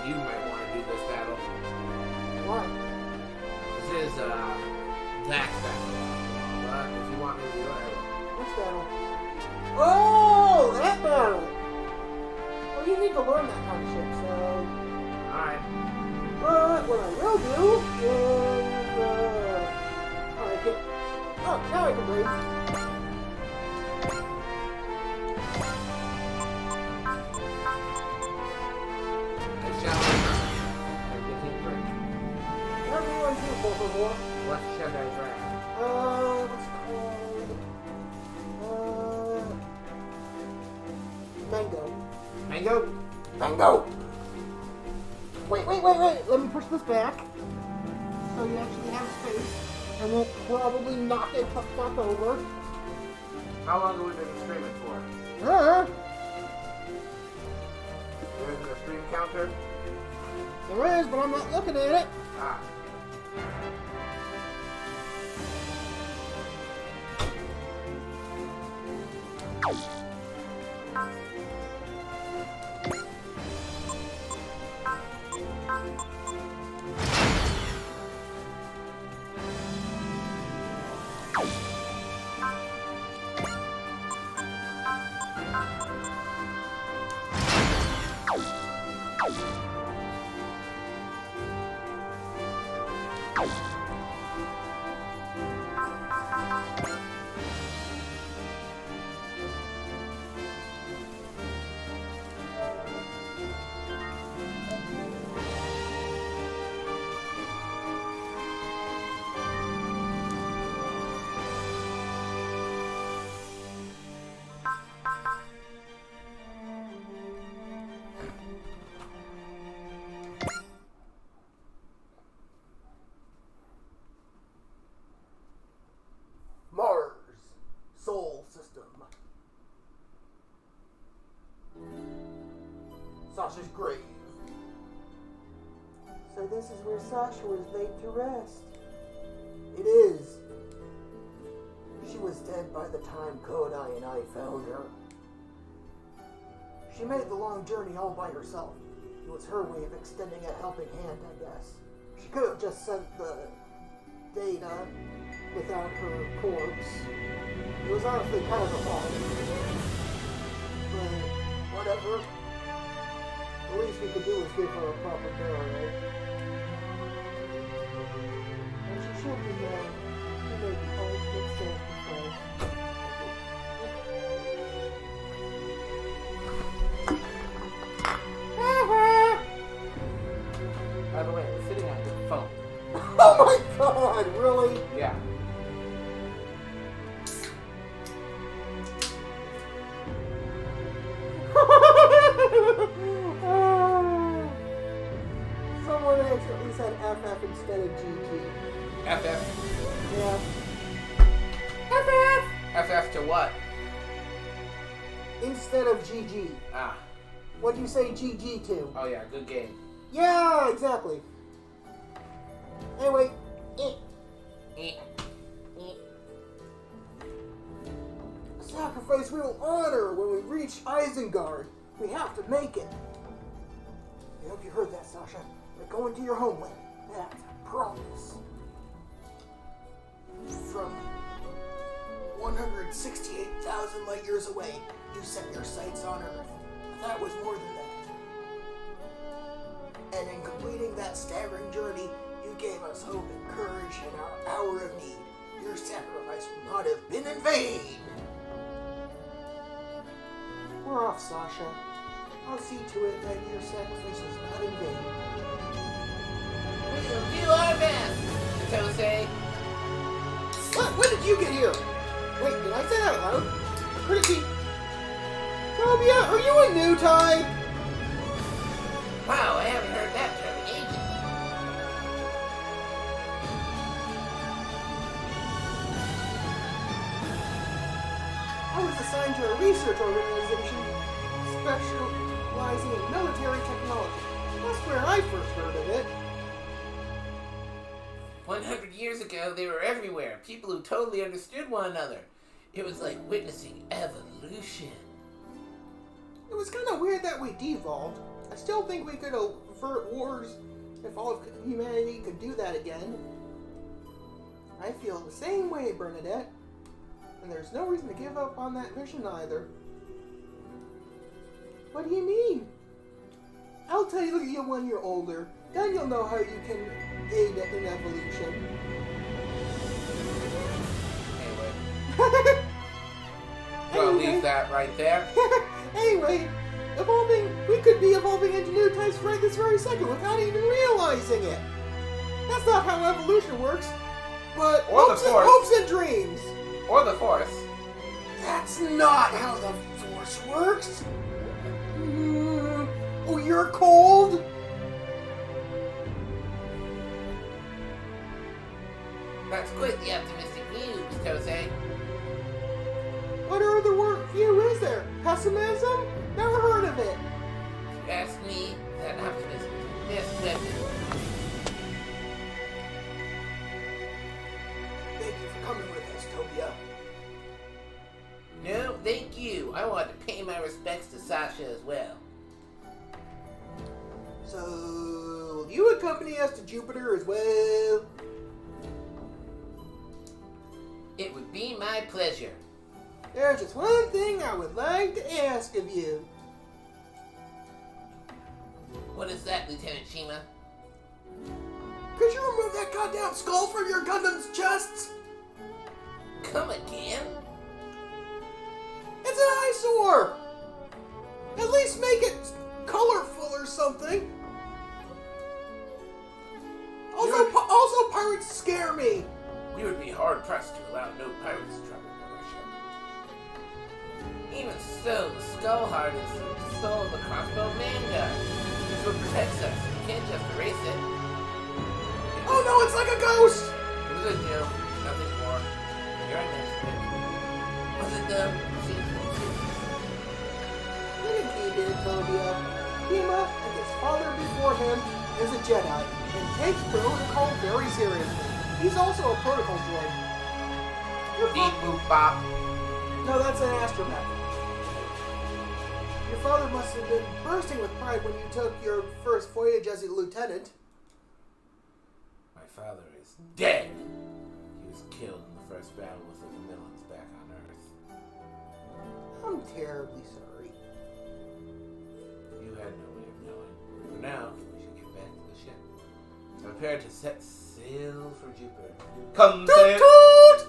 you might want to do this battle. Why? This is, that battle. But if you want me to do it, I will. Which battle? Oh, that battle! Well, you need to learn that kind of shit, so... Alright. But what I will do is, I can... Oh, now I can breathe. I shall get him break. Everyone's here for more. What should I grab? What's it called? Mango. Mango? Mango! Wait. Let me push this back. So you actually have space. And we'll probably knock it the fuck over. How long have we been streaming for? There isn't a stream counter? There is, but I'm not looking at it. Ah. Mars Sol System. Sasha's grave. So this is where Sasha was laid to rest. It is. She was dead by the time Kodai and I found her. She made the long journey all by herself. It was her way of extending a helping hand, I guess. She could have just sent the data without her corpse. It was honestly kind of a fault. But whatever. The least we could do is give her a proper burial. And she should be she made the ultimate sacrifice. By the way, I was sitting on your phone. Oh my god, really? Yeah. Someone accidentally said FF instead of GG. FF. Yeah. FF to what? Instead of GG. Ah. What'd you say GG to? Oh yeah, good game. Yeah, exactly. Anyway, a sacrifice we will honor when we reach Isengard. We have to make it. I hope you heard that, Sasha. We're going to your homeland. That's a promise. From 168,000 light years away, you set your sights on Earth. But that was more than that. And in completing that staggering journey, you gave us hope and courage in our hour of need. Your sacrifice will not have been in vain. We're off, Sasha. I'll see to it that your sacrifice is not in vain. We'll do our best, Tose. What? When did you get here? Wait, did I say that out loud? Could it be... Tobia, are you a new type? Wow, I haven't heard that term in ages. I was assigned to a research organization specializing in military technology. That's where I first heard of it. 100 years ago, they were everywhere. People who totally understood one another. It was like witnessing evolution. It was kind of weird that we devolved. I still think we could avert wars if all of humanity could do that again. I feel the same way, Bernadette. And there's no reason to give up on that mission either. What do you mean? I'll tell you when you're older. Then you'll know how you can aid in evolution. Anyway. Well, leave that right there. Anyway, we could be evolving into new types right this very second without even realizing it. That's not how evolution works. But Or the Force. hopes and dreams. Or the Force. That's not how the Force works. Oh, you're cold? That's quite the optimistic view, Tose. What other view is there? Pessimism? Never heard of it. If you ask me, that optimism is the best weapon. Thank you for coming with us, Tobia. No, thank you. I want to pay my respects to Sasha as well. So, will you accompany us to Jupiter as well? It would be my pleasure. There's just one thing I would like to ask of you. What is that, Lieutenant Shima? Could you remove that goddamn skull from your Gundam's chests? Come again? It's an eyesore! At least make it colorful or something. Also, pirates scare me. We would be hard-pressed to allow no pirates to travel on our ship. Even so, the skull heart is the soul of the crossbow manga. It's what protects us. You can't just erase it. Oh no, it's like a ghost! It was a joke. Nothing more. Here I mentioned it. Was it though? You didn't keep it, Tobia. Hima and his father before him is a Jedi and takes protocol very seriously. He's also a protocol droid. Beep boop bop. No, that's an astromech. Your father must have been bursting with pride when you took your first voyage as a lieutenant. My father is dead. He was killed in the first battle with the villains back on Earth. I'm terribly sorry. You had no way of knowing. For now, we should get back to the ship. Prepare to set sail for Jupiter. Come sail! Toot!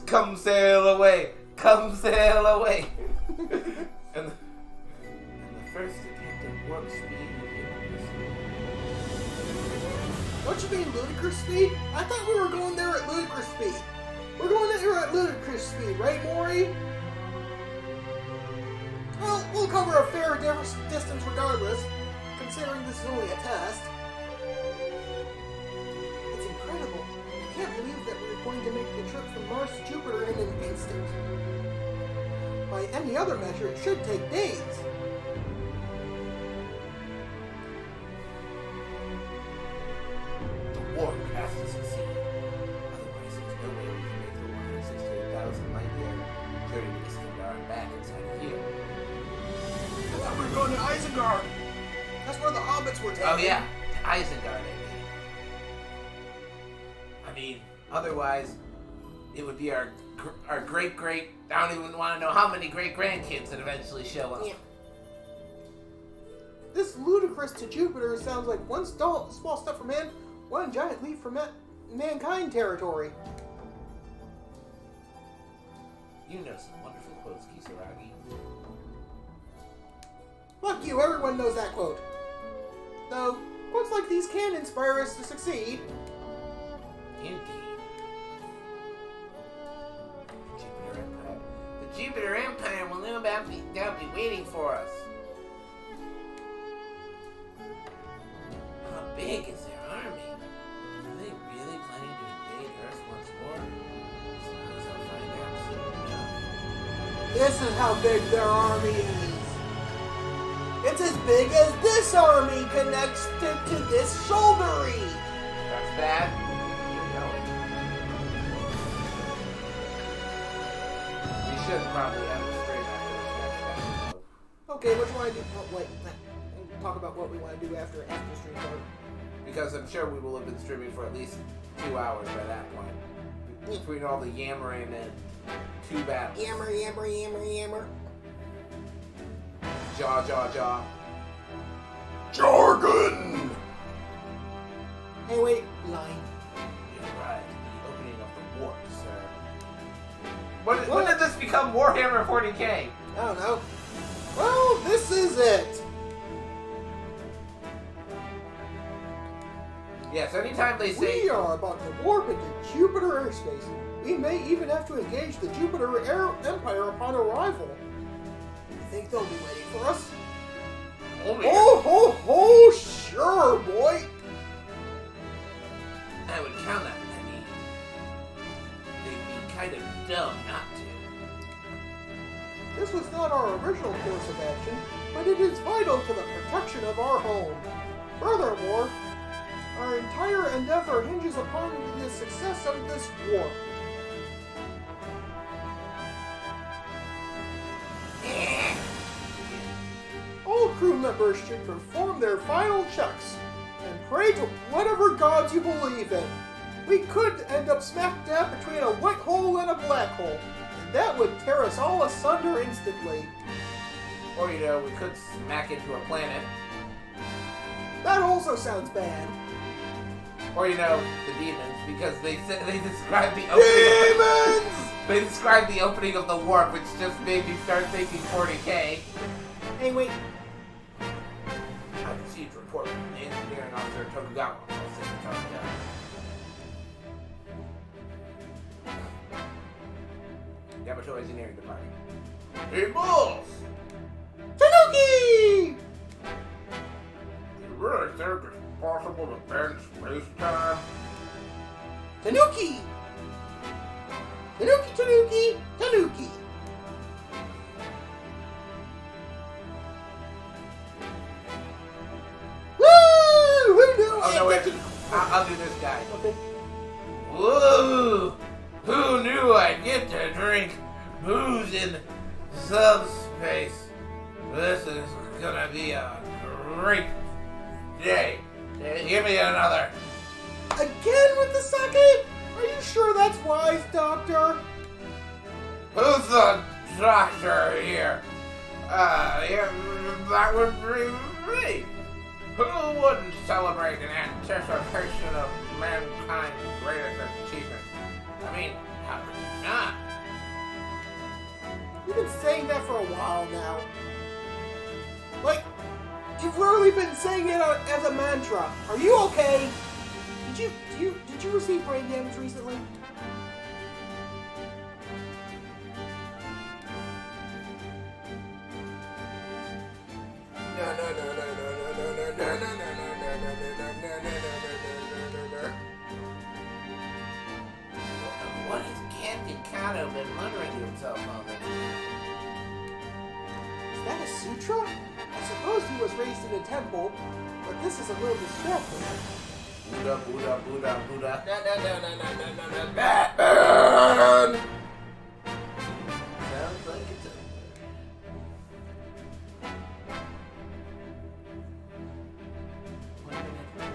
Come sail away! Come sail away! and the first attempt at warp speed will be What you mean, ludicrous speed? I thought we were going there at ludicrous speed. We're going there at ludicrous speed, right, Maury? Well, we'll cover a fair distance regardless, considering this is only a test. It's incredible. I can't believe that we're going to make the trip from Mars to Jupiter in an instant. By any other measure, it should take days. The warp has to succeed. Otherwise, there's no way we can make the 168,000 light year journey to Iskandar and back inside of here. I thought we were going to Isengard. That's where the hobbits were taken. Oh yeah, to Isengard, I mean, otherwise, it would be our great, I don't even want to know how many great-grandkids that eventually show up. Yeah. This ludicrous to Jupiter sounds like one small step for man, one giant leap for mankind territory. You know some wonderful quotes, Kisaragi. Fuck you, everyone knows that quote. Though, quotes like these can inspire us to succeed. Indeed. Jupiter Empire. The Jupiter Empire will no doubt be waiting for us. How big is their army? Are they really planning to invade Earth once more? Suppose I'll find out soon enough. This is how big their army is. It's as big as this army connects to this shouldery. That's bad. Keep going. We should probably have it straight after this next battle. Okay, what do you want to do? Oh, wait, we'll talk about what we want to do after the stream part. Because I'm sure we will have been streaming for at least 2 hours by that point. Between all the yammering and 2 battles. Yammer. Jaw. Jargon! Hey, wait, line. You're right. The opening of the warp, sir. When did this become Warhammer 40k? I don't know. Well, this is it. Yes, anytime they say... We are about to warp into Jupiter airspace. We may even have to engage the Jupiter Empire upon arrival. You think they'll be waiting for us? Oh, sure, boy. I would count on it. I mean, they'd be kind of dumb not to. This was not our original course of action, but it is vital to the protection of our home. Furthermore, our entire endeavor hinges upon the success of this war. members should perform their final checks and pray to whatever gods you believe in. We could end up smack dab between a white hole and a black hole, and that would tear us all asunder instantly. Or, you know, we could smack into a planet. That also sounds bad. Or, you know, the demons, because they described the opening. Demons! They described the opening of the warp, which just made me start thinking 40K. Hey, wait. I've received a report from the engineering officer at Tokugawa. I'll send it to Tokugawa. Yamato Engineering Department. Hey, boss! Tanuki! You really think it's possible to bend space-time? Tanuki! Tanuki, Tanuki, Tanuki! Woo! Who knew? Oh, no, wait. I'll do this guy. Okay. Whoa! Who knew I'd get to drink booze in subspace? This is gonna be a great day. Give me another. Again with the sake? Are you sure that's wise, Doctor? Who's the doctor here? Yeah, that would be me. Who wouldn't celebrate in anticipation of mankind's greatest achievement? I mean, how could you not? You've been saying that for a while now. Like, you've literally been saying it as a mantra. Are you okay? Did you receive brain damage recently? What has Captain Kato been muttering to himself all this time? Is that a sutra? I suppose he was raised in a temple, but this is a little distracting. Buddha, Buddha, Buddha, Buddha. Batman! Sounds like it's over.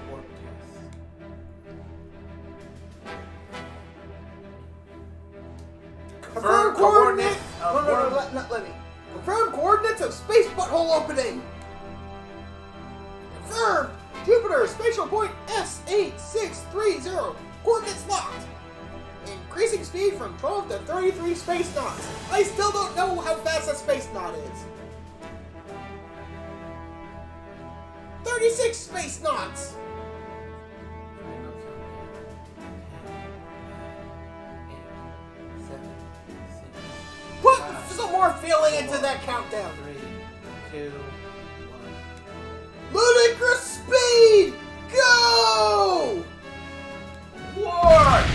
Warp test. Confirm coordinates! No, let me. Confirm coordinates of space butthole opening! Confirmed! Jupiter spatial point S8630. Coordinates locked. Increasing speed from 12 to 33 space knots. I still don't know how fast a space knot is. 36 space knots! Put some more feeling into that countdown. 3, 2, 1. Ludicrous speed! Go! Warp!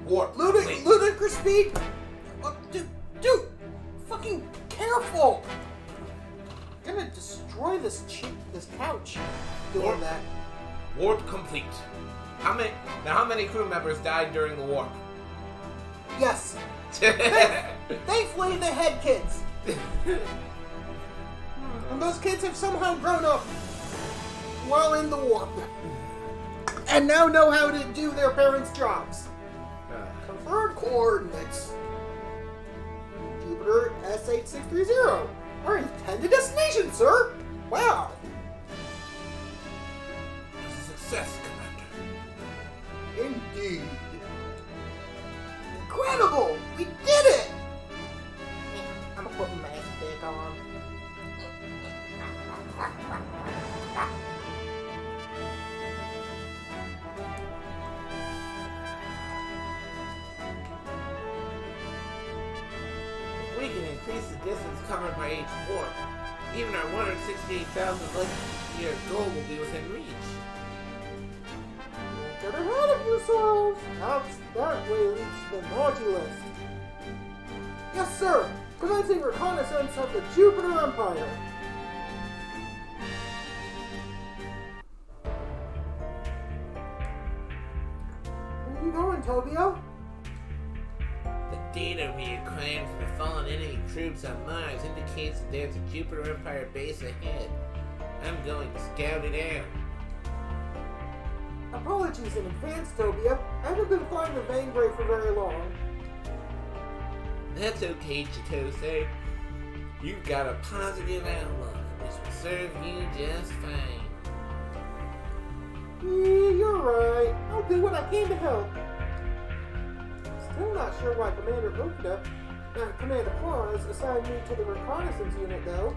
Warp. Ludicrous speed? Dude, fucking careful! I'm gonna destroy this couch doing Warp. that. Warp complete. How many crew members died during the warp? Yes. Thankfully, the head kids. And those kids have somehow grown up while in the warp. And now know how to do their parents' jobs. Confirmed coordinates. Jupiter S8630. Our intended destination, sir. Wow. Success, Commander. Indeed. Incredible! We did it! I'm gonna put my mask back on. We can increase the distance covered by each warp. Even our 168,000 light-year goal will be within reach. Get ahead of yourselves! That way leads to the naughty list. Yes, sir! Commencing reconnaissance of the Jupiter Empire. Where are you going, Tobio? The data we acquired from the fallen enemy troops on Mars indicates that there's a Jupiter Empire base ahead. I'm going to scout it out. Apologies in advance, Tobia. I haven't been flying the Vangray for very long. That's okay, Chitose. You've got a positive outlook, which will serve you just fine. Yeah, you're right. I'll do what I can to help. Still not sure why Commander Claus assigned me to the reconnaissance unit, though.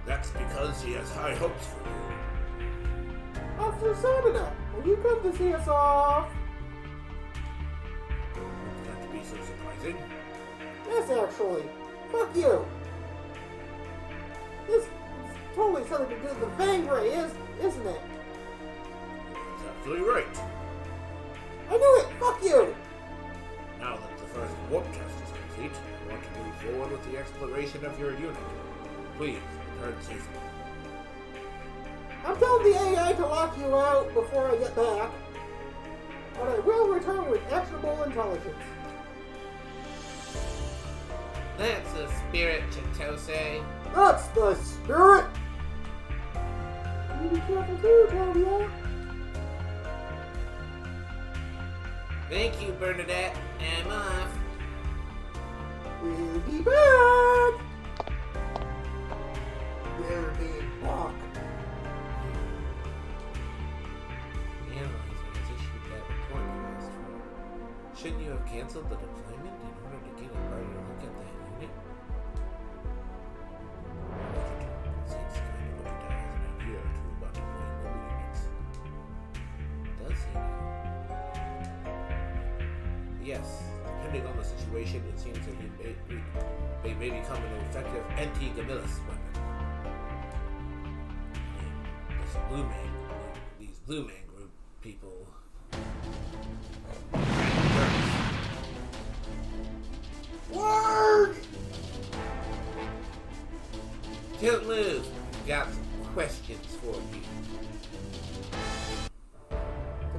That's because he has high hopes for you. Officer Sabina, will you come to see us off? Would that be so surprising? Yes, actually. Fuck you. This is totally something to do with the Vangray, isn't it? That's absolutely right. I knew it! Fuck you! Now that the first warp test is complete, I want to move forward with the exploration of your unit. Please, return safely. I'm telling the AI to lock you out before I get back. But I will return with actionable intelligence. That's the spirit, Chitose. That's the spirit! You be careful too, Tobia. Thank you, Bernadette. I'm off. We'll be back! We'll be back. The analyzer has issued that report you asked for. Shouldn't you have canceled the deployment in order to get a better look at that unit? It seems kind of looked at as an idea or two about deploying mobile units. Does he now? Yes, depending on the situation, it seems that they may become an effective anti-Gamillis weapon. These Blue Man Group people. Word! Don't move. Got some questions for you.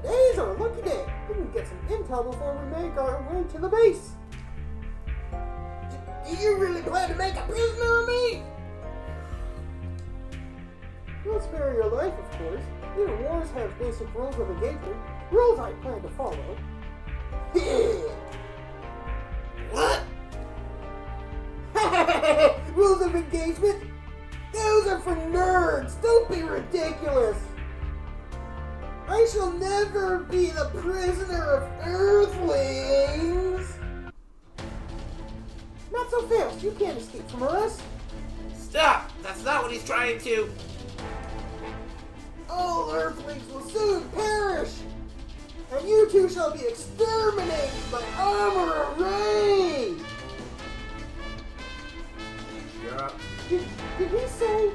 Today's our lucky day. We can get some intel before we make our way to the base. Do you really plan to make a prisoner of me? We'll spare your life, of course. Even wars have basic rules of engagement. Rules I plan to follow. What? Rules of engagement? Those are for nerds! Don't be ridiculous! I shall never be the prisoner of Earthlings! Not so fast, you can't escape from us! Stop! That's not what he's trying to. All Earthlings will soon perish! And you two shall be exterminated by Armor Ray! Shut Did he say?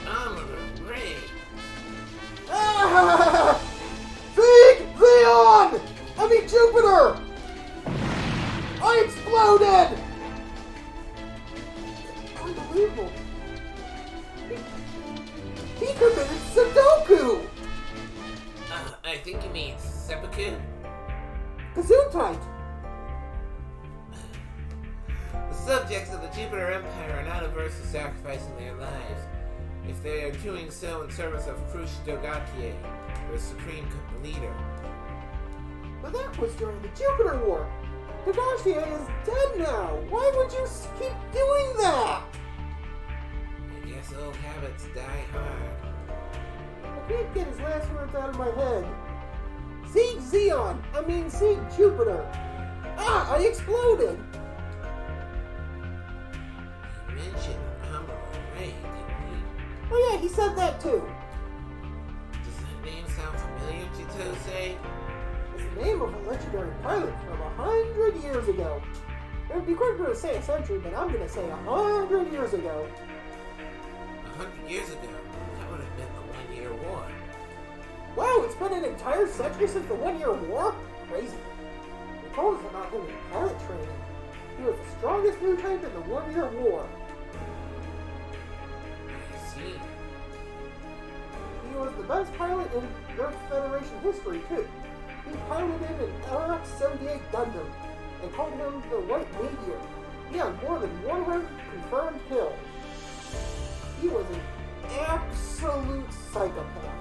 I'm a ray. Ah! Zeon! I mean Jupiter! I exploded! Unbelievable. He committed Sudoku! I think you mean seppuku? Gesundheit! The subjects of the Jupiter Empire are not averse to sacrificing their lives, if they are doing so in service of Crush Dogatier, their supreme leader. But that was during the Jupiter War. Dogatier is dead now. Why would you keep doing that? I guess old habits die hard. I can't get his last words out of my head. Sieg Zeon! I mean Sieg Jupiter! Ah! I exploded! You mentioned Armor Ray, didn't you? Oh yeah, he said that too. Does that name sound familiar, Chitose? It's the name of a legendary pilot from 100 years ago. It would be quicker to say a century, but I'm gonna say 100 years ago. 100 years ago, that would have been the 1 Year War. Wow, it's been an entire century since the 1 Year War? Crazy. They told us about him in pilot training. He was the strongest new type in the 1 Year War. I see. He was the best pilot in Earth Federation history, too. He piloted an LX-78 Gundam. They called him the White Meteor. He had more than 100 confirmed kills. He was an absolute psychopath.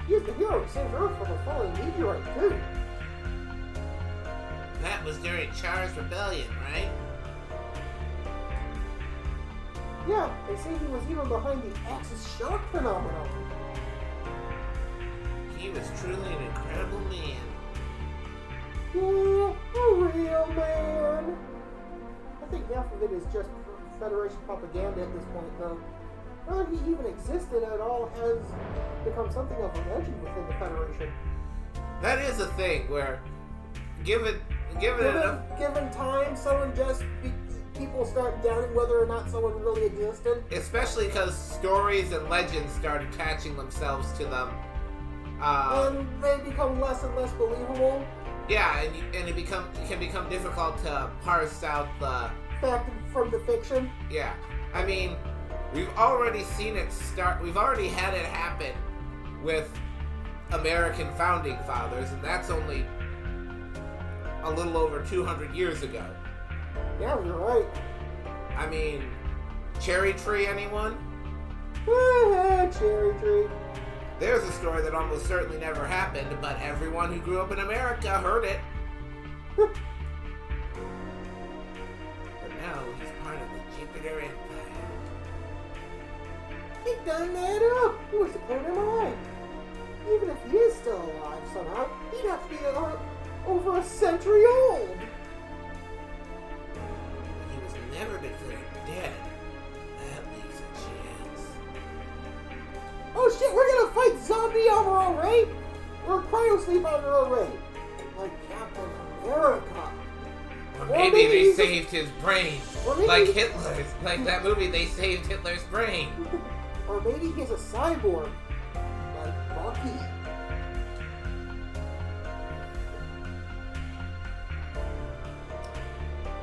He was the hero who saved Earth from a falling meteorite, too. That was during Char's rebellion, right? Yeah, they say he was even behind the Axis shock phenomenon. He was truly an incredible man. Yeah, a real man. I think half of it is just Federation propaganda at this point, though. Whether he even existed at all has become something of a legend within the Federation. That is a thing where, given enough, Given time, people start doubting whether or not someone really existed. especially because stories and legends start attaching themselves to them. And they become less and less believable. Yeah, and it can become difficult to parse out the. Fact from the fiction. Yeah, I mean, we've already seen it start. We've already had it happen with American founding fathers, and that's only a little over 200 years ago. Yeah, you're right. I mean, Cherry Tree, anyone? Cherry tree. There's a story that almost certainly never happened, but everyone who grew up in America heard it. But now he's part of the Jupiter Empire. He done that up. He was the clone MI. Even if he is still alive somehow, he'd have to be over a century old. He was never declared dead. That leaves a chance. Oh shit, we're gonna fight zombie Amuro Ray? Or cryosleep Amuro Ray? Like Captain America. Or Or maybe maybe they he's a- saved his brain. Or maybe Like he's- Hitler's. Like that movie, they saved Hitler's brain. Or maybe he's a cyborg. Like Bucky.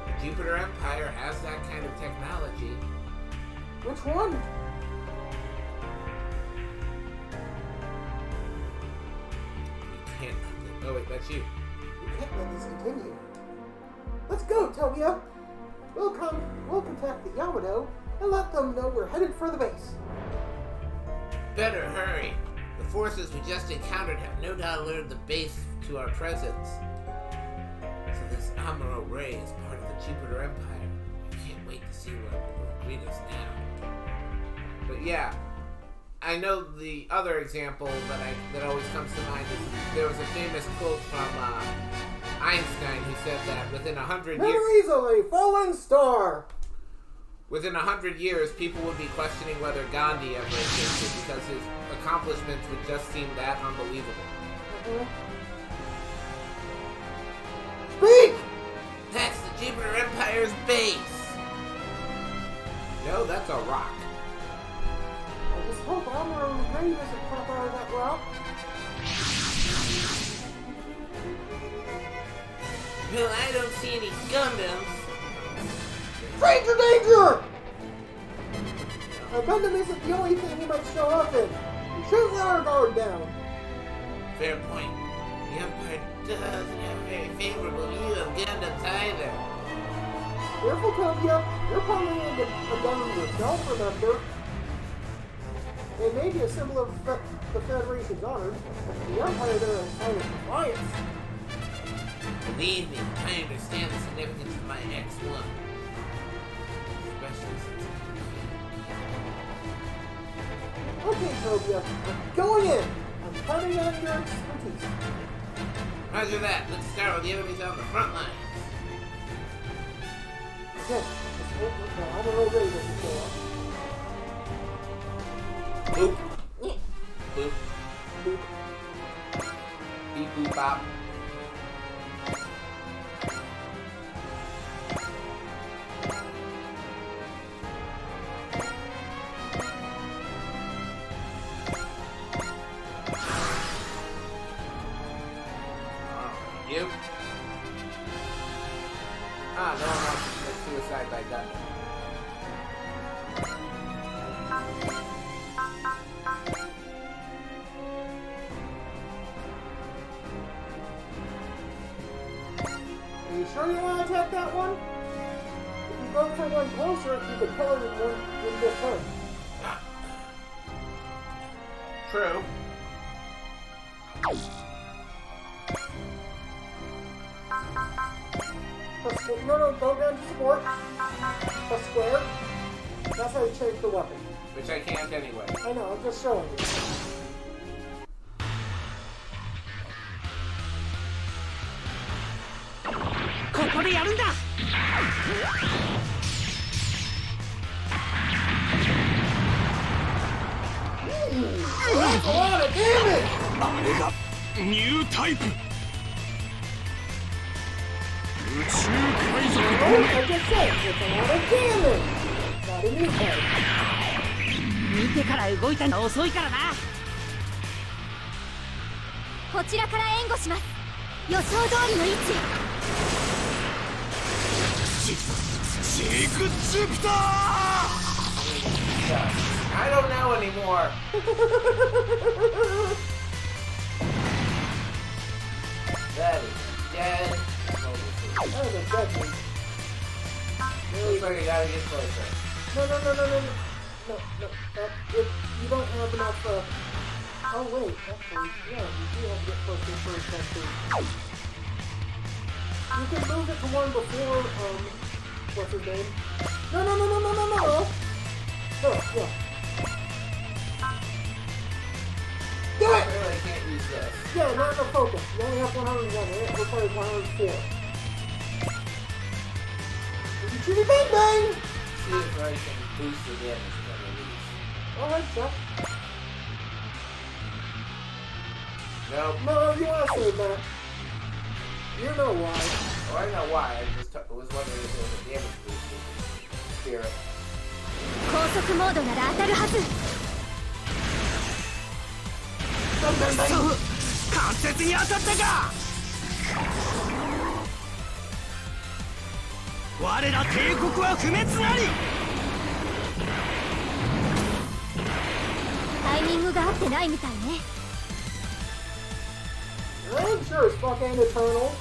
The Jupiter Empire has that kind of technology. Which one? You can't. Oh wait, that's you. We can't let this continue. Let's go, Tobia. We'll contact the Yamato and let them know we're headed for the base. Better hurry. The forces we just encountered have no doubt alerted the base to our presence. So this Amuro Ray is part of the Jupiter Empire. I can't wait to see what will greet us now. But yeah, I know the other example that always comes to mind is there was a famous quote from Einstein who said that within 100 years. Memories of a fallen star. Within 100 years, people would be questioning whether Gandhi ever existed because his accomplishments would just seem that unbelievable. Speak! That's the Jupiter Empire's base! No, that's a rock. I just hope Amuro Ray doesn't pop out of that rock. Well, I don't see any Gundams. Stranger danger! A Gundam isn't the only thing he might show up in. We shouldn't let our guard down. Fair point. The Empire doesn't have a very favorable view of Gundams either. Careful, Tobia. You're probably into a Gundam yourself, remember? It may be a symbol of the Federation's honor, but the Empire there is silent defiance. Believe me, I understand the significance of my X1. Especially since Okay, Tobia, I'm going in. I'm counting on your expertise. Roger that. Let's start with the enemies on the front lines. Yes, let's hope the Amuro Ray doesn't show up. Boop. Boop. Boop. Beep boop bop. redundant. Are you sure you want to attack that one? If you go for one closer, you could kill it in this turn. True. No, go down to sport. Press square. That's how you change the weapon. Which I can't anyway. I know, I'm just showing you. ここでやるんだ。 That's a lot of damage! あれがニュータイプ宇宙海賊 Oh, I just said, it's a lot of damage! Not a new type. 見てから動いたの遅いからな。こちらから援護します。予想通りの位置。ジグジプター I don't know anymore. That is dead. That was a dead one. Looks like I gotta get closer. No. You don't have enough, Oh, wait, actually, yeah, you do have to get closer first, actually. You can move it to one before, what's his name? No! No, yeah. Do I it! really can't use this. Yeah, not enough focus. You only have 101, it requires 104. Chitty bang bang! See if I can boost the damage if I release. Alright, Chuck. Nope. No, you want to save that. You know why. Well, I know why. I just was wondering if there was a damage boost with the spirit. 高速モードなら当たるはず。関節に当たったか。我ら帝国は不滅なり。タイミングが合ってないみたいね。I'm sure as fuck and eternal.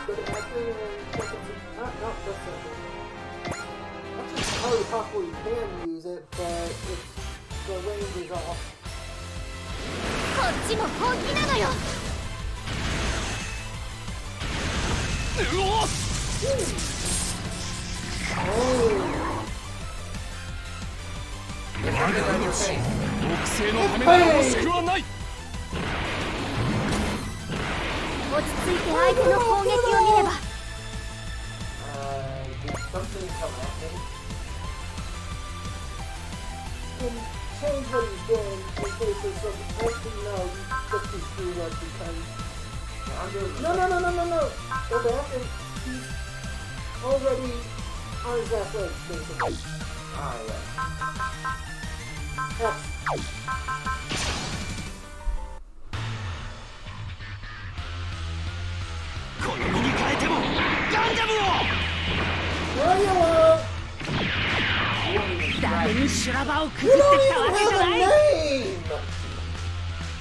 But actually, not this second. Actually, it's highly possible you can use it, but the range is off. こっちも本気なのよ。うおっ。 Oh. 我が命木星のためなら惜しくはない 落ち着いて相手の攻撃を見れば。Did something come at me? Can change what he's doing in case of some. Actually, no, you just be screwed up because. I'm doing No. Go back and he's already on his last legs, basically. Ah, yeah. X. この身に変えてもガンダムを Radio! 誰に修羅場をく You ぐって don't きたわ even けじゃ have な a い name!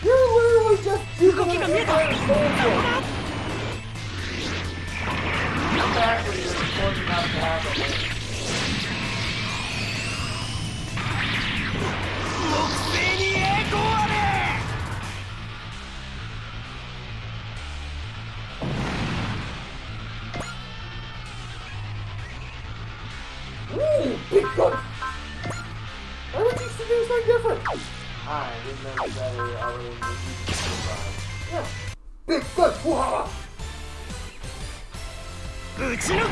You're literally just using Cookie anが見えた Empire soldier. Come back when you're important enough to have a win. 木星に栄光あれ Ooh, big gun! Why would you do something different? I didn't know that they already used to survive. Yeah. Big gun! Whoa! 打ち抜く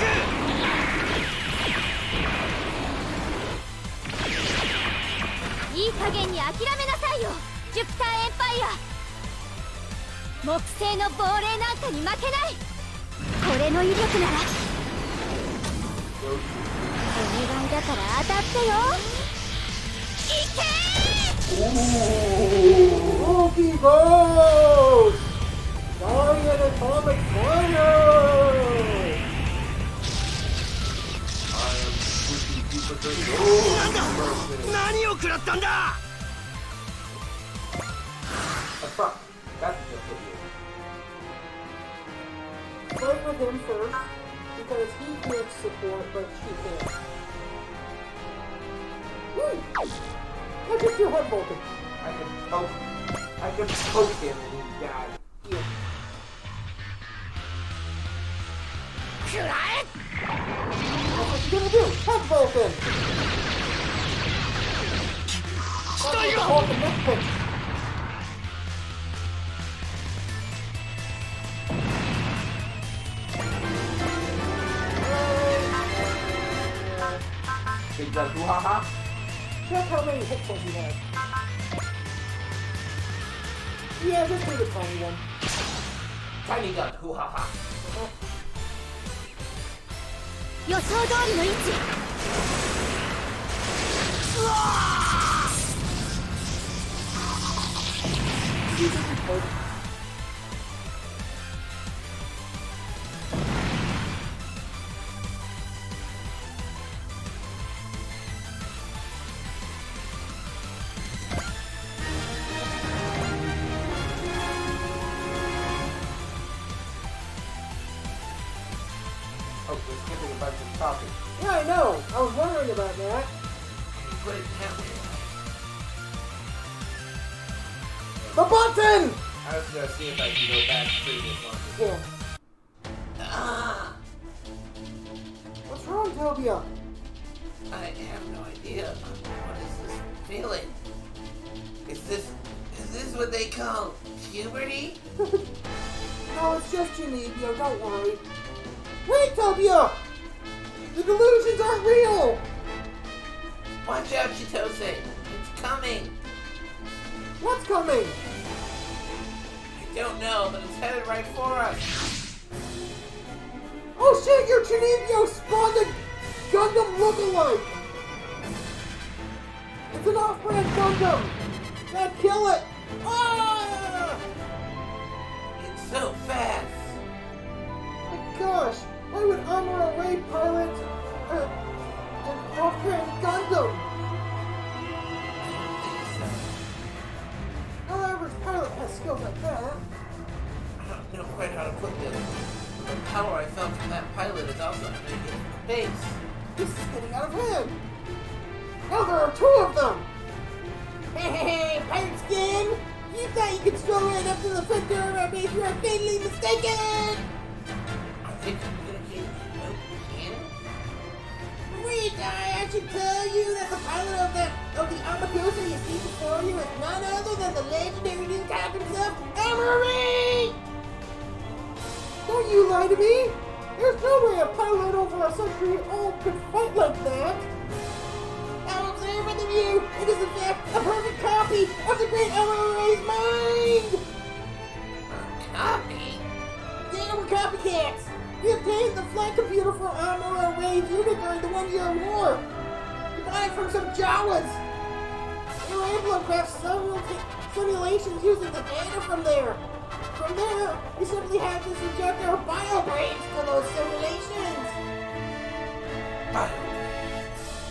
いい加減に諦めなさいよ、ジュピターエンパイア。木星の亡霊なんかに負けない。これの威力ならお願いだから当たってよ。いけー！ Oh Loki goes! Giant atomic fire! I am pushing Jupiter. 何を食らったんだ A truck. That's just what Fight with him first, because he can't support, but she can. Woo! I just do head Vulcan. I can poke him and he died. Yeah. That's what you're gonna do! Head Vulcan! That's the Vulcan neck punch. Big gun, hoo-ha-ha. Check how many hit points he has. Yeah, just do the tiny one. Tiny gun, hoo-ha-ha. 予想通りの位置。Oh, we're skipping a bunch of talking. Yeah, I know. I was wondering about that. Put it down there. The button! I was gonna see if I can go back to previous ones. Yeah. Ah! What's wrong, Tobia? I have no idea. What is this feeling? Is this what they call puberty? No, it's just Genevia, don't worry. Wait, Tobia! The delusions aren't real! Watch out, Chitose. It's coming. What's coming? I don't know, but it's headed right for us. Oh shit, your Genevia spawned a Gundam lookalike! It's an off-brand Gundam! Dad, kill it! Ah! It's so fast. My gosh, why would Amuro Ray pilot an off-brand Gundam? No average pilot has skills like that. I don't know quite how to put this. The power I felt from that pilot is also making space. This is getting out of hand. Now there are two of them. Hey, pirate skin! You thought you could stroll right up to the front door of our base? You are fatally mistaken! I think I'm gonna get no cannon. Wait, I should tell you that the pilot of the Amakusa you see before you is none other than the legendary new captain himself, Emery! Don't you lie to me! There's no way a pilot over a century old could fight like that! Now observe with the view, it is in fact a perfect copy of the great Emery's mind! Copy? Yeah, we're copycats! We obtained the flight computer for Amuro Ray's unit during the 1-year war! We bought it from some Jawas! We were able to craft several simulations using the data from there! From there, we simply had to subject our bio brains to those simulations!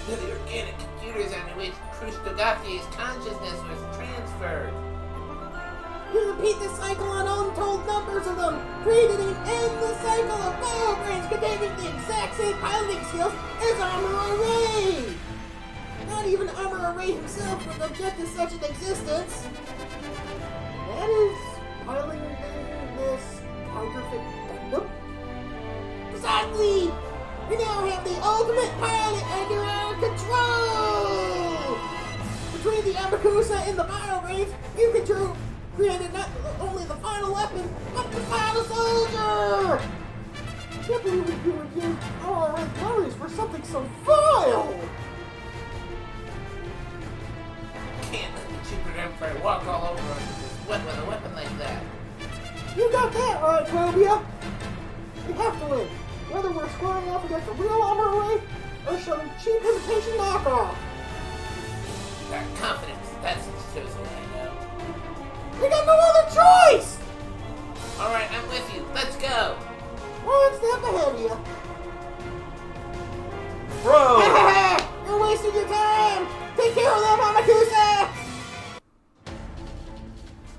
They're the organic computers on which Krustogati's consciousness was transferred. We repeat this cycle on untold numbers of them, creating an endless cycle of bio brains containing the exact same piloting skills as Amuro Ray! Not even Amuro Ray himself would object to such an existence. That is piloting this counterfeit Gundam? Precisely! We now have the ultimate pilot under our control! Between the Amakusa and the bio brains, you control created not only the final weapon, but the final soldier! I can't believe you would use all our glories for something so vile! Can't let the Jupiter Emperor walk all over us with a weapon like that. You got that right, Tobia! We have to win, whether we're squaring off against a real Amuro Ray or some cheap imitation knockoff. That confidence, that's what shows what I know. We got no other choice! Alright, I'm with you. Let's go. One step ahead of you. Bro! You're wasting your time! Take care of them, Amakusa!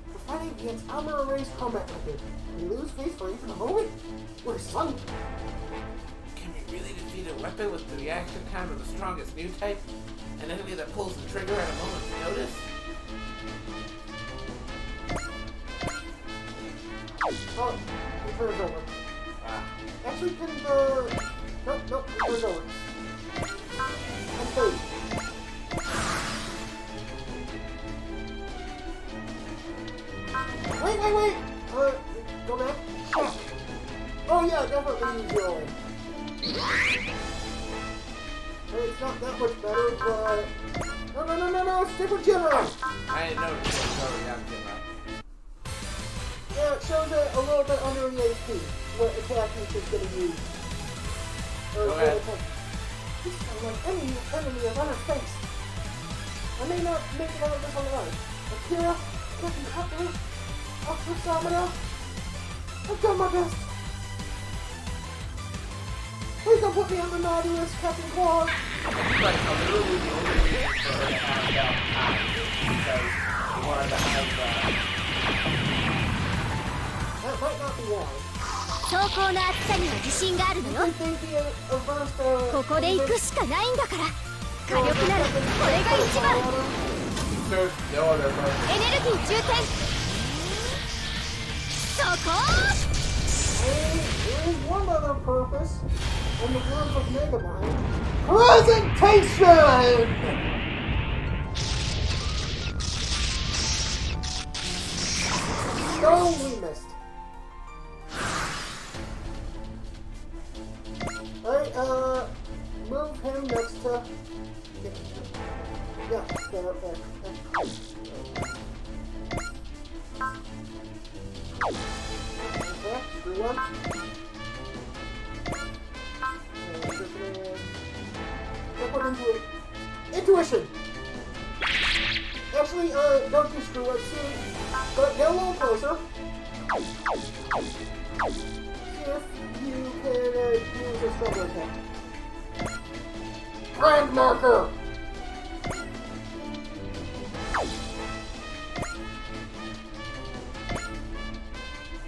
We're fighting against Almera Ray's combat method. We lose phase free for the moment. We're sunk. Can we really defeat a weapon with the reaction time of the strongest new type? An enemy that pulls the trigger at a moment's notice? Oh, it turns over. Actually, can the... Nope, it turns over. And three. Wait! Go back. Check. Oh yeah, definitely use your own. It's not that much better, but... No, it's different Genera! I didn't know it was already on Gemini. Yeah, it shows it a little bit under the HP, what attack he's just gonna use. Or Go what ahead. attack. This sounds like enemy is on her face. I may not make it out of this alive. Akira, Captain Kato, Officer Samada, I've done my best. Please don't put me on the naughty list, Captain Claus. Like, literally the only reason for her to have that high because we wanted to have That might not be wrong. 走行の厚さには自信があるのよ。 I think the reverse ここで行くしかないんだから。火力ならこれが一番。 there's no other person. エネルギー充填。そこ。 There is one other purpose, in the words of Megamind. Presentation! So we missed. Alright, move him next to... Yeah, stand up there. Okay, screw up. Put into it. Intuition! Actually, don't do screw up soon, but get a little closer. See if you can use a struggle attack. Grand marker!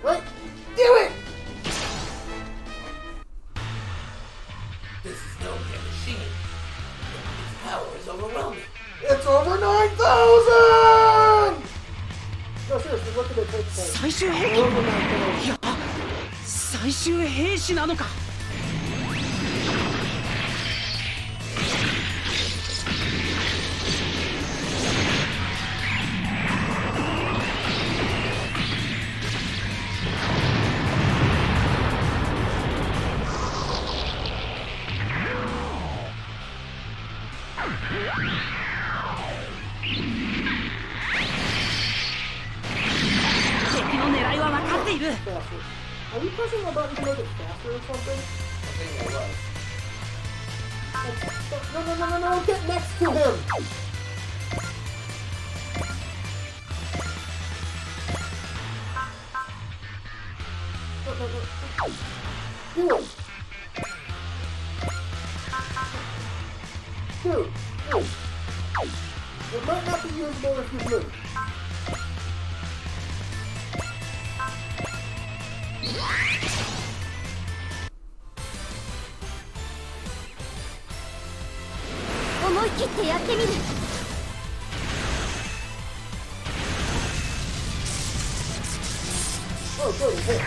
Right? Do it! This is no mere machine. Its power is overwhelming. It's over 9,000! No, seriously, look at it take place. 最終兵器 Over 9,000. いや最終兵士なのか。敵の狙いは分かっている。 Faster. Are you pressing the button to make it faster or something? I think I was. No, get next to him! Do it! Dude. It might not be usable if you move. Oh, 思い切ってやってみる。 Oh, good, it hit.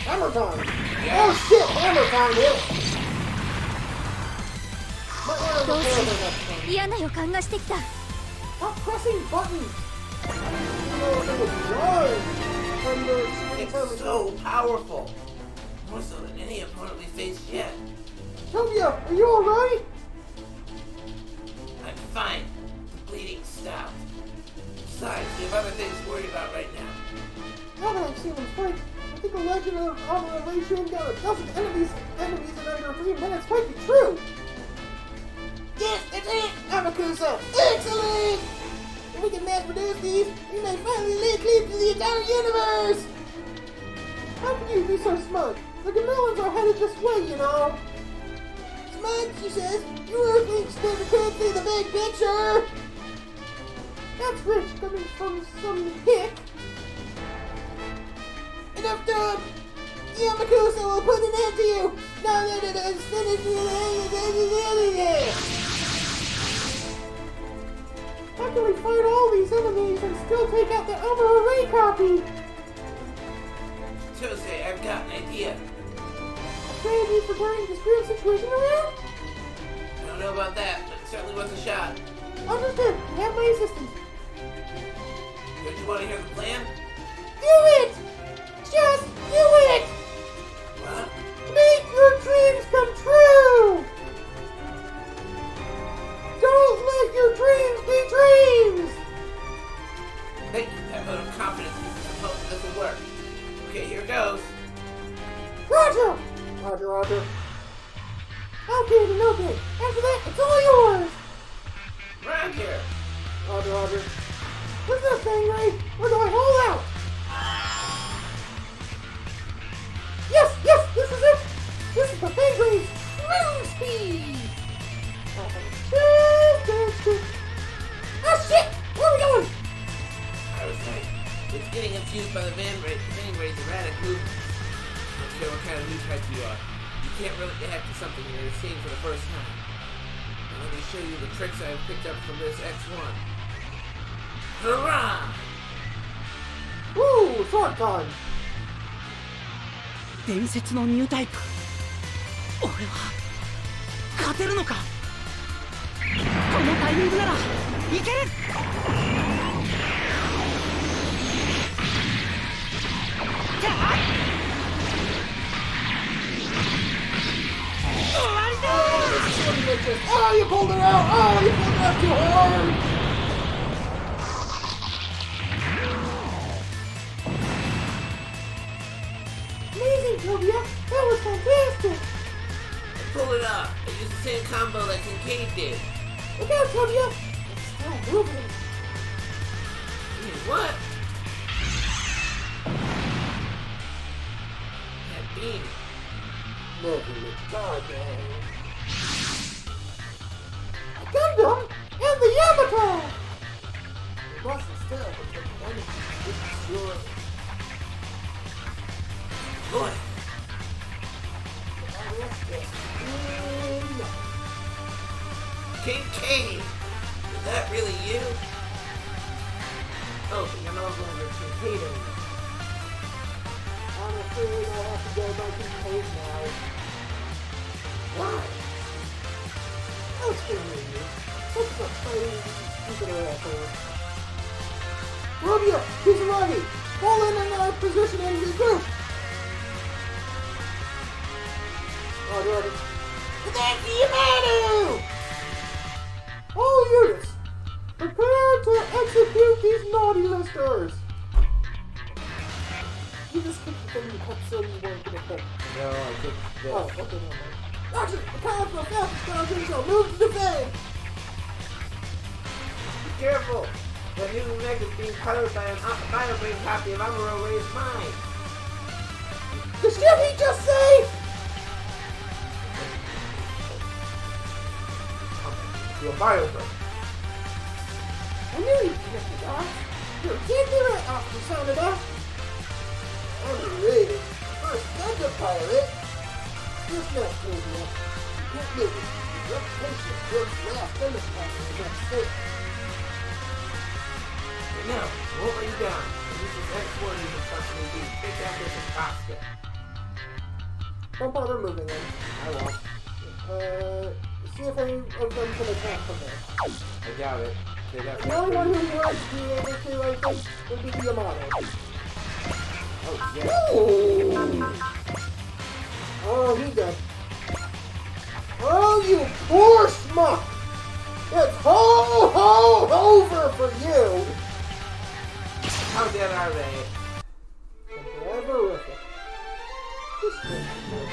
Hammer time! Oh shit, hammer time hit! Might want to どう repair し the よ next time. う。嫌な予感がしてきた。 Stop pressing buttons! I didn't know if it was run from the It's so powerful. More so than any opponent we faced yet. Tobia, are you alright? I'm fine. The bleeding stopped. Besides, we have other things to worry about right now. Now that I've seen him fight, I think the legend of Amara Ray shooting down a dozen enemies in under 3 minutes might be true. Yes, that's it, Amakusa! Excellent! If we can mass produce these, we may finally lay claim to the entire universe! How can you be so smart? The Gamillans are headed this way, you know! Smart, she says. You Earthlings never could see the big picture! That's rich coming from some hick. Enough talk! Yamakusa will put an end to you! No, it's finished! How can we fight all these enemies and still take out the Elmer Array copy? Jose, I've got an idea. Afraid you for turning this real situation around? I don't know about that, but it certainly worth a shot. Understood. You have my assistance. Don't you want to hear the plan? Do it! Just do it! What? Make your dreams come true! Don't let your dreams be dreams! Thank you. That vote of confidence means I hope this will work. Okay, here goes. Roger! Roger. Okay, then okay. After that, it's all yours! Around here. Roger. What's this thing, Ray? Where do I hold out? Yes, this is it! This is the Fangre's True Speed! Ah, shit! Where are we going? I was right. It's getting confused by the Vangrade's erratic movements. I don't care what kind of new type you are. You can't really react to something you're seeing for the first time. Now let me show you the tricks I've picked up from this X1. Hurrah! Woo! Sword time! 伝説のニュータイプ。俺は勝てるのか。このタイミングならいける。終わりだ。Oh, you pulled it out! Oh, you pulled it out too hard! Amazing, Sylvia! That was fantastic! I pulled it off. I used the same combo that Kincaid did. Look out, Sylvia! It's still moving. What? That beam. Never looked goddamn. Gundam and the Yamato! We must still protect the enemy. It's sure. Boy. Kincaid! Is that really you? Oh, but you're no longer Kincaid anymore. I'm afraid I'll have to go back to Kincaid now. Why? Let's get rid What's the fighting stupid asshole? Romeo, Kisaragi, fall in our position and regroup! Roger. That's Yamato! All units, prepare to execute these naughty listers! You just kicked the thing you kept saying you weren't gonna kick. No, I think this. Oh, okay, never mind. Action! The powerful Falcon Skeleton shall move to defend! Be careful! The new mech is being powered by an Biobrain copy of Amuro Ray's mind. The shit he just say? To a Biobrain. I knew you'd get the dots. You can't do it, Officer Sanada. I'm ready. First Gundam pilot. This not Sylvia. You can't live it. Your reputation is worth last Gundam pilot in the United States. No, I won't let you down. This is X1 you've been trusting me to take after the Tosca. Don't bother moving them. I won't. See if any of them can attack from there. I doubt it. They'd have to The only one who would be able to, I think, would be Yamato. Oh, yeah. Oh, he's dead. Oh, you poor schmuck! It's over for you! How dead are they? Horrific. This thing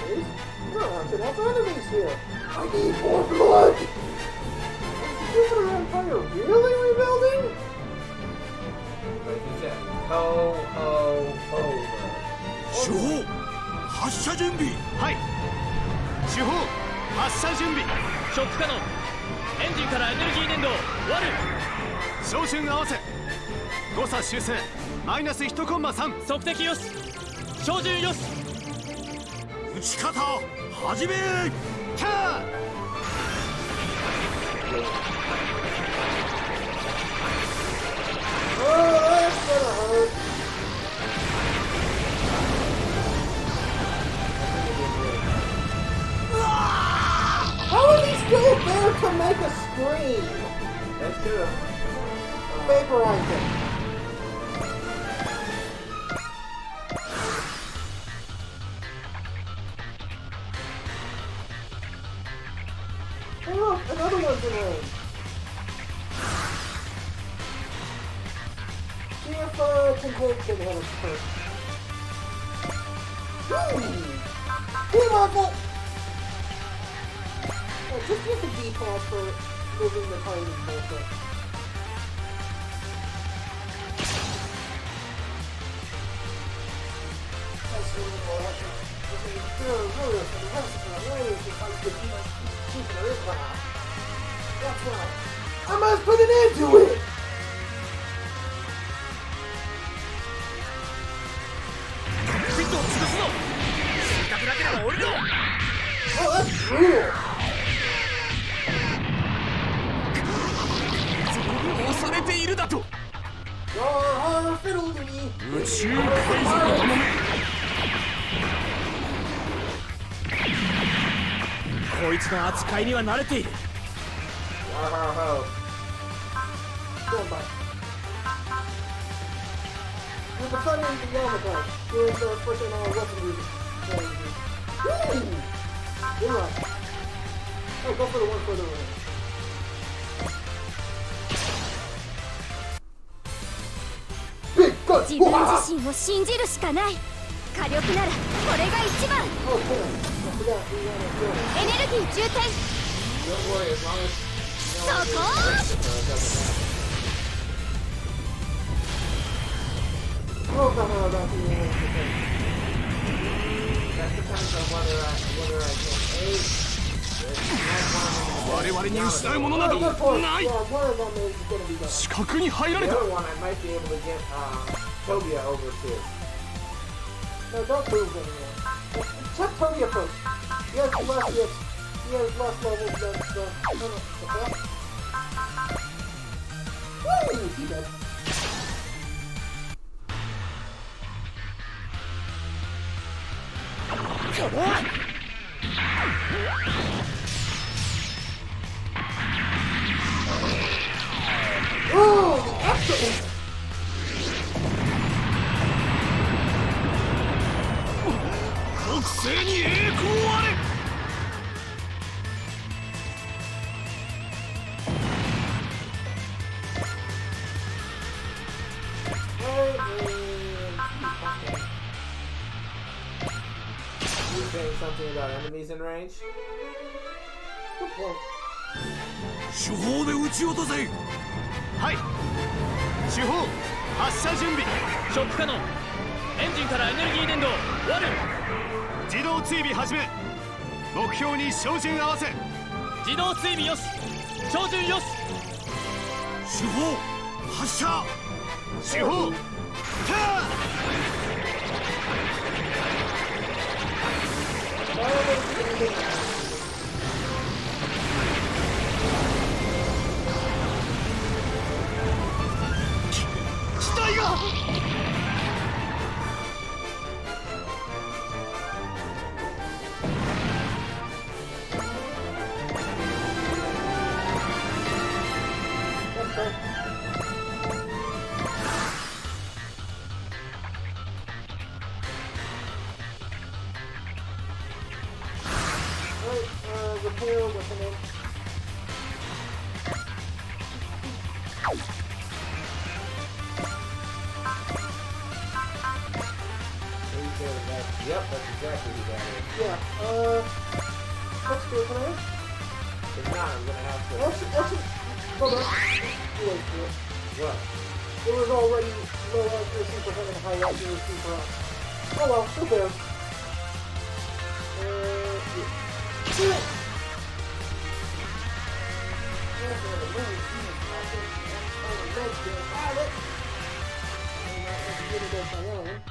is there aren't enough enemies here. I need more blood! 手法発射準備。はい。手法発射準備。ショック可能。エンジンからエネルギー粘土割る。照準合わせ。誤差修正マイナス1コンマ3。測定よし。照準よし。撃ち方始め。キャー。Oh, that's gonna hurt. How is he still there to make a scream? That should have. Vaporize it. Oh look, another one's in range. See if Contagion can hit us first. Hey, Marvel! Just use the default for moving the tiny bullshit. That's right. I must put an end to it! Oh, that's cool! 押されているだと。 Your fiddle to me! 宇宙海賊どもめ。こいつの扱いには慣れている。 Stand by. You're defending the Yamato. You're the freaking weaponry. Woo! You're right. Oh, go for the one further away. Big guns! 自分自身を信じるしかない。火力ならこれが一番。 Oh, damn. I forgot. We gotta do it. エネルギー充填。 Don't worry, as long as. そこ。 Oh, come on, about the That depends on whether I can A. 我々に失うものなど good point. ない。 Yeah, one of them is gonna be done. 死角に入られ The た。 other one I might be able to get Tobia over to. No, don't move anymore. Check Tobia first. He has less hits. He has less levels than the Woo! He dead. Oh, the excellent! 北西に栄光あれ。 You're saying something about enemies in range? Good point. 手法で撃ち落とせ。はい。手法発射準備。ショック可能。エンジンからエネルギー粘土割る。自動追尾始め。目標に照準合わせ。自動追尾よし。照準よし。手法発射。手法キャー。 機体が。 Repair weapon. Yep, that's exactly who that is. Yeah, let's do it, can I? If not, I'm gonna have to. Actually, hold on. Wait for it. What? It was already low accuracy for him and high accuracy for us. Oh well, who cares? Yeah.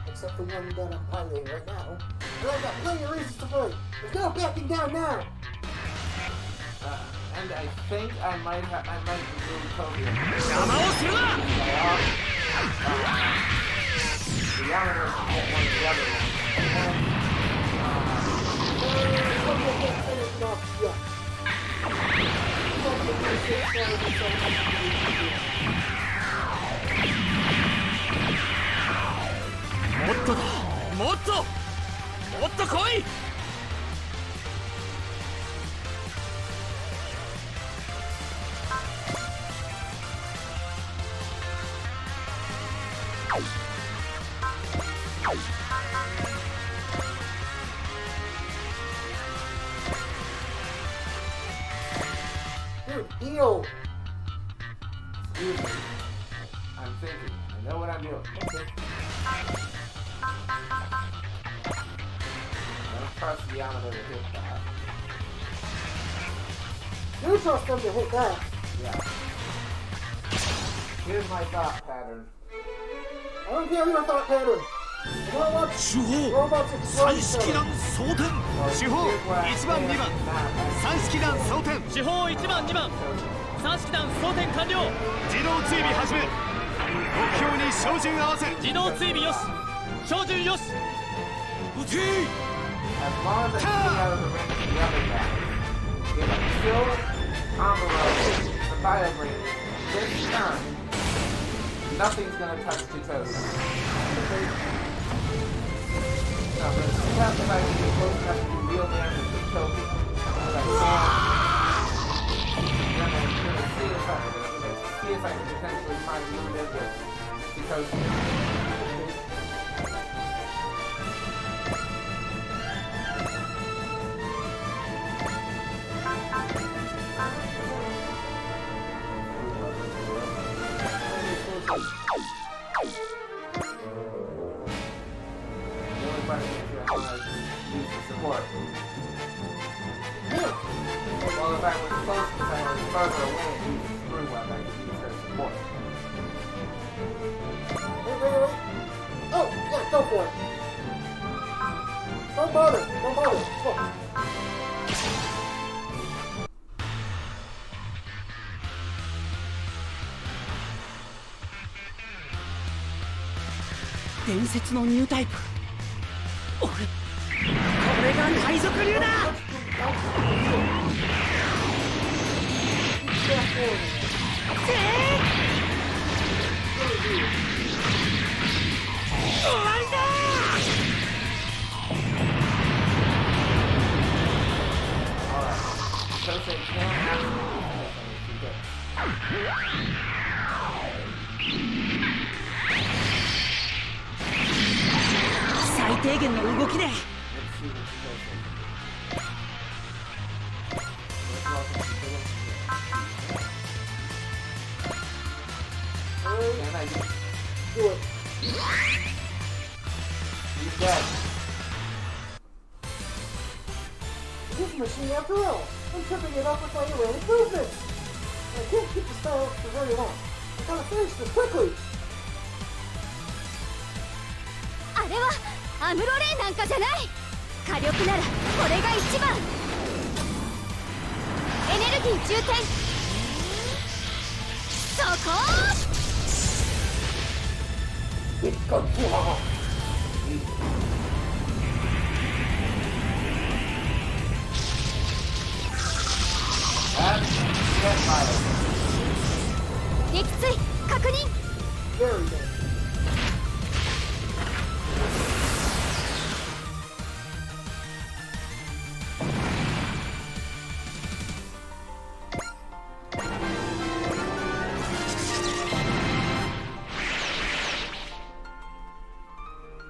Except for one that I'm piloting right now. And I've got plenty of reasons to fight. There's no backing down now. And I think I might move Kobe. 邪魔をするな The Yamato hit one of the other ones. More もっとだもっともっと来い Dude, heal. Excuse me. I'm thinking. I know what I'm doing. Okay. I don't trust the Yamato to hit that. You trust them to hit that. Yeah. Here's my thought pattern. I don't care your thought pattern. You know what? 主砲 Robots 三 explode 式 each 弾 other. 装填 主砲1番2番三式弾装填主砲1番2番3式弾装填完了自動追尾始め目標に照準合わせ自動追尾よし照準よし撃て As long as I stay out of the range of the other guy, if I kill Amuro, the Bio Brain, this turn, nothing's gonna touch Tutosa. No, but it's just if I can get close enough to do real damage to kill people, but I can't. Then I'm gonna see if I can potentially find limited with Tutosa. The only question is how I use the support. Yeah. Well, if I was close, if I was further away and used the screw web, I could use her support. Wait. Oh, yeah, go for it. Don't bother. Look. 伝説のニュータイプ俺これが海賊流だ 終わりだ So say can't actually 最低限の動きで Let's see what she does. Can I Do it. He's dead. This machine, after all, I'm tripping it up with my array improvements. I can't keep the style up for very long. I gotta finish this quickly. あれはアムロレイなんかじゃない。火力ならこれが一番。エネルギー充填。そこ。 It's got too hot. That's dead fire. 撃墜確認。 Very good.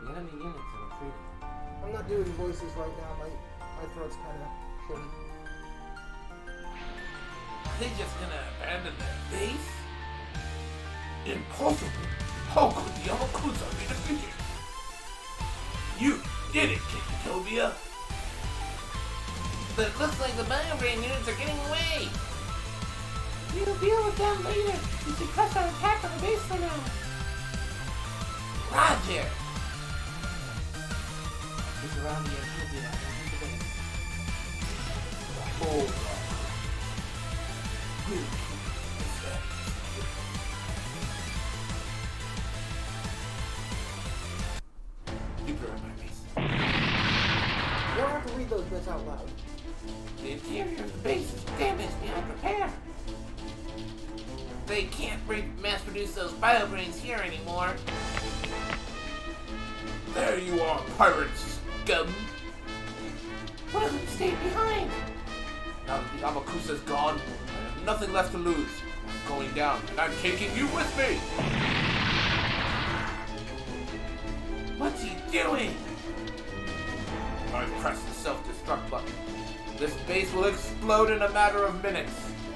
The enemy units are retreating. I'm not doing voices right now. My throat's kind of shitty. Are they just gonna abandon their base? Impossible! How could the Yakuza be defeated? You did it, Kikutobia! But it looks like the BioBrain units are getting away! We'll deal with them later. We should press our attack on the base for now. Roger! Look around the Kikutobia and the base. Oh, Keep her in my base. You don't have to read those bits out loud. The interior of the base is damaged beyond repair. They can't mass produce those BioBrains here anymore. There you are, pirates, scum! One of them stayed behind. Now that the Amakusa's gone, I have nothing left to lose. I'm going down, and I'm taking you with me! What's he doing? I've pressed the self-destruct button. This base will explode in a matter of minutes.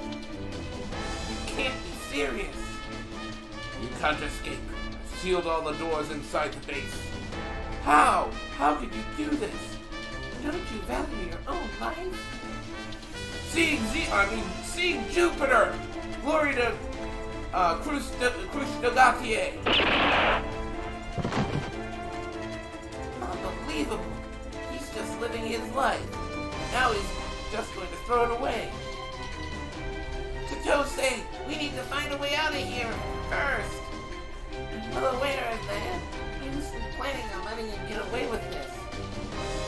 You can't be serious. You can't escape. I've sealed all the doors inside the base. How? How could you do this? Don't you value your own life? Seeing Jupiter! Glory to Krushnogatier! Unbelievable! He's just living his life. Now he's just going to throw it away. Chitose, we need to find a way out of here first. Well aware of that, I was planning on letting him get away with this.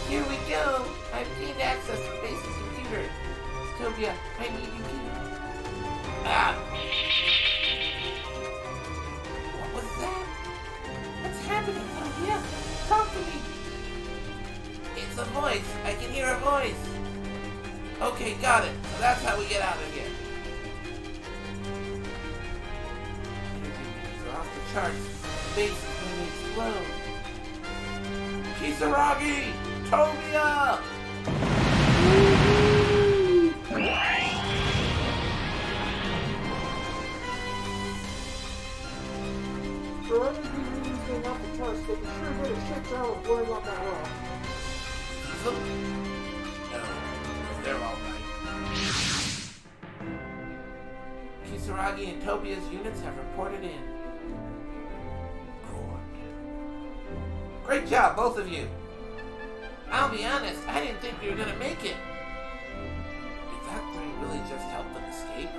Here we go. I've gained access to the base's computer. Tobia, I need you too. Ah! What was that? What's happening, Tobia? Talk to me. It's a voice. I can hear a voice. Okay, got it. So that's how we get out of here. Energy meters are off the charts. Base is going to explode. Kisaragi! Tobia! For energy readings being off the charts, they can sure get a shit show of blowing up that wall. No, they're all right. Kisaragi and Tobia's units have reported in. Good. Great job, both of you. I'll be honest, I didn't think we were gonna make it. Did that thing really just help them escape?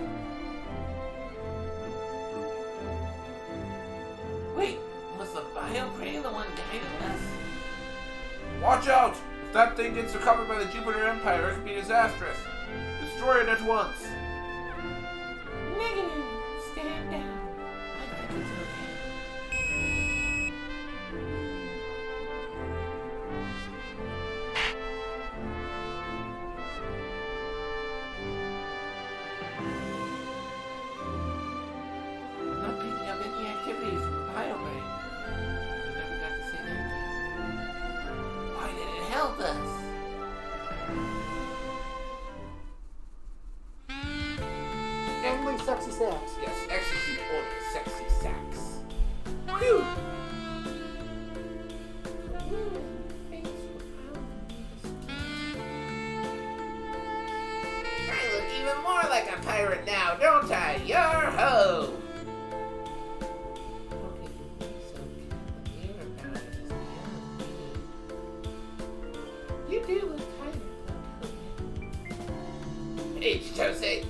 Wait, was the BioBrain the one guiding us? Watch out! If that thing gets recovered by the Jupiter Empire, it could be disastrous. Destroy it at once. Negative. Stand down. I think it's okay. I'm not picking up any activity from the BioBrain. We never got to say thank you. Why did it help us? Only sexy sacks. Yes, execute order, sexy sacks. Whew! I look even more like a pirate now, don't I? Your ho! Okay, so you're about it is beyond me. You do look tired. Hey, Chitose.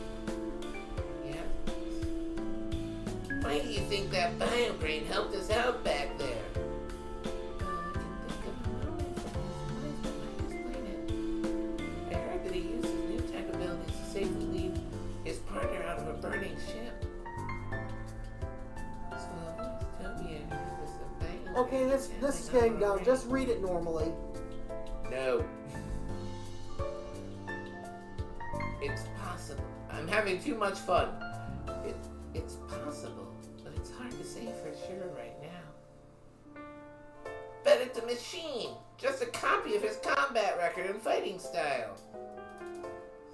Why do you think that BioBrain helped us out back there? I can think of no information that might explain it. I heard that he used his new tech abilities to safely lead his partner out of a burning ship. So tell me it was a thing. Okay, this is getting down. Just read it normally. No. It's possible. I'm having too much fun. It's possible, but it's hard to say for sure right now. Bet it's a machine, just a copy of his combat record and fighting style.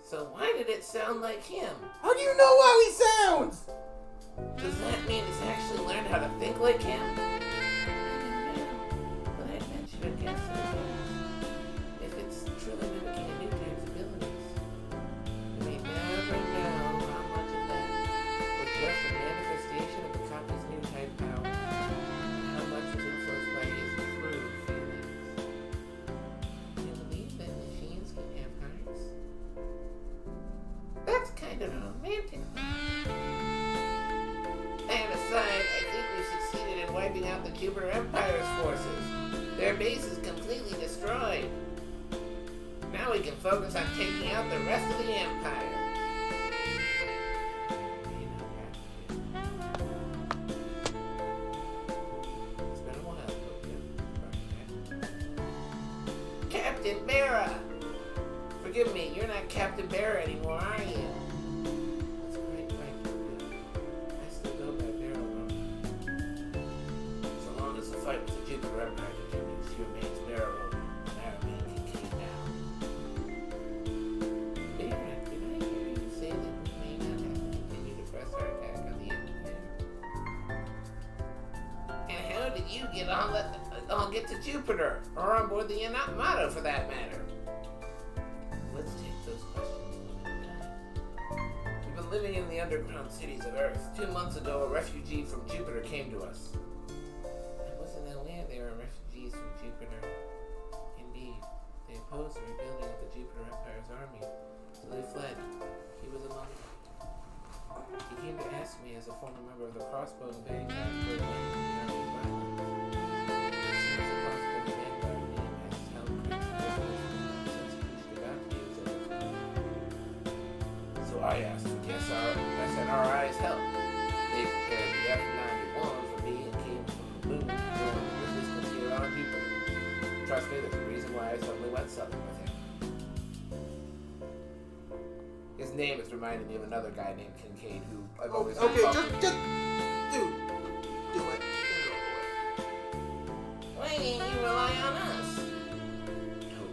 So why did it sound like him? How do you know how he sounds? Does that mean it's actually learned how to think like him? I don't know, but I'd venture to guess that kind of romantic. And aside, I think we've succeeded in wiping out the Jupiter Empire's forces. Their base is completely destroyed. Now we can focus on taking out the rest of the Empire. It's been a while, Captain Barra! Forgive me, you're not Captain Barra anymore, are you? That's quite right, Tokyo. I still go by Barra though. So long as the fight with the Jupiter Empire continues, she remains Barra. I'll get to Jupiter, or on board the Yamato for that matter. Let's take those questions one at a time. We've been living in the underground cities of Earth. 2 months ago, a refugee from Jupiter came to us. I wasn't aware there were refugees from Jupiter. Indeed, they opposed the rebuilding of the Jupiter Empire's army, so they fled. He was among them. He came to ask me as a former member of the Crossbone Vanguard for the army's violence. So I asked for SNRI's help. They prepared the F-91 for me and came from the moon to join the resistance here on Jupiter. Trust me, there's a reason why I suddenly went southern with him. His name is reminding me of another guy named Kincaid who I've always Okay, thought- just dude, do it. Why didn't you rely on us?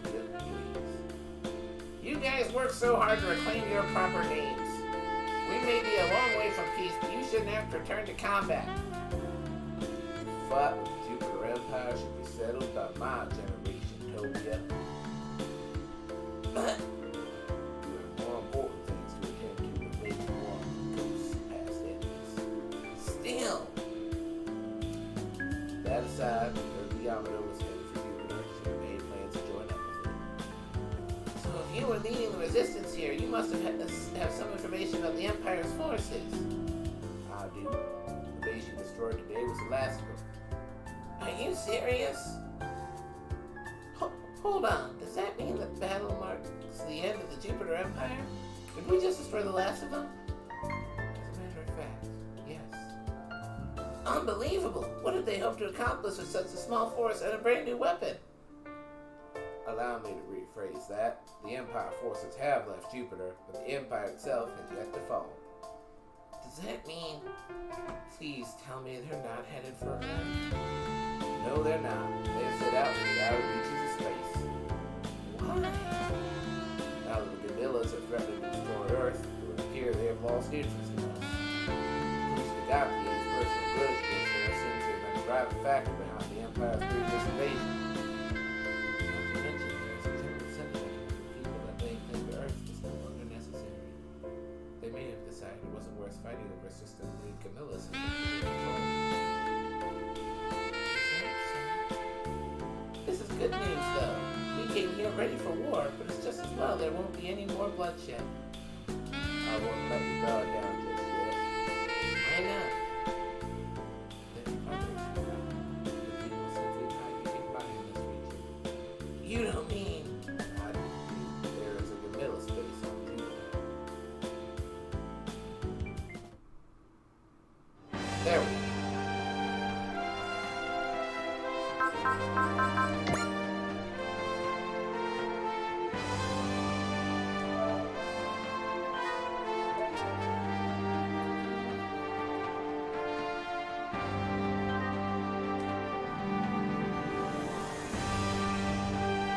Tokyo, please. You guys work so hard to reclaim your proper names. We may be a long way from peace, but you shouldn't have to return to combat. Fight with the Jupiter Empire should be settled by my generation, Tokyo. But you have more important things to attend to than waging war on ghosts past enemies. Still, that aside, Yamato was headed for Jupiter. She had made plans to join up with him. So if you were leading the resistance here, you must have some information about the Empire's forces. I do. The base you destroyed today was the last of them. Are you serious? Hold on. Does that mean the battle marks the end of the Jupiter Empire? Did we just destroy the last of them? As a matter of fact, yes. Unbelievable! What did they hope to accomplish with such a small force and a brand new weapon? Allow me to rephrase that. The Empire forces have left Jupiter, but the Empire itself has yet to fall. Does that mean... Please tell me they're not headed for Earth? No, they're not. They've set out for the outer reaches of space. Why? Now that the Gorillas have threatened to destroy Earth, it would appear they have lost interest in us. Fushigaki personal grudge against her seems to have been the driving factor behind the Empire's previous invasion. Not to mention, there is a general sentiment among the people that they think the Earth is no longer necessary. They may have decided it wasn't worth fighting over a system that lead Camillus in control. This is good news, though. We came here ready for war, but it's just as well there won't be any more bloodshed. I won't let you guard down just yet. Why not? There are others who know. The people simply trying to get by in this region. You don't mean... I do. There is a Gamilla space on Jupiter. There we go.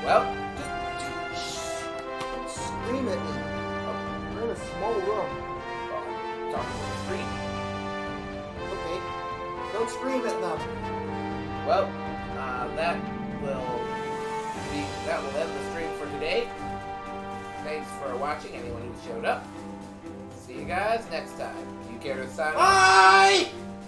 Well, Don't scream at me. We're in a small room. talking to the street. Okay. Don't scream at them. Well, that will end the stream for today. Thanks for watching, anyone who showed up. See you guys next time. Do you care to sign off? Bye!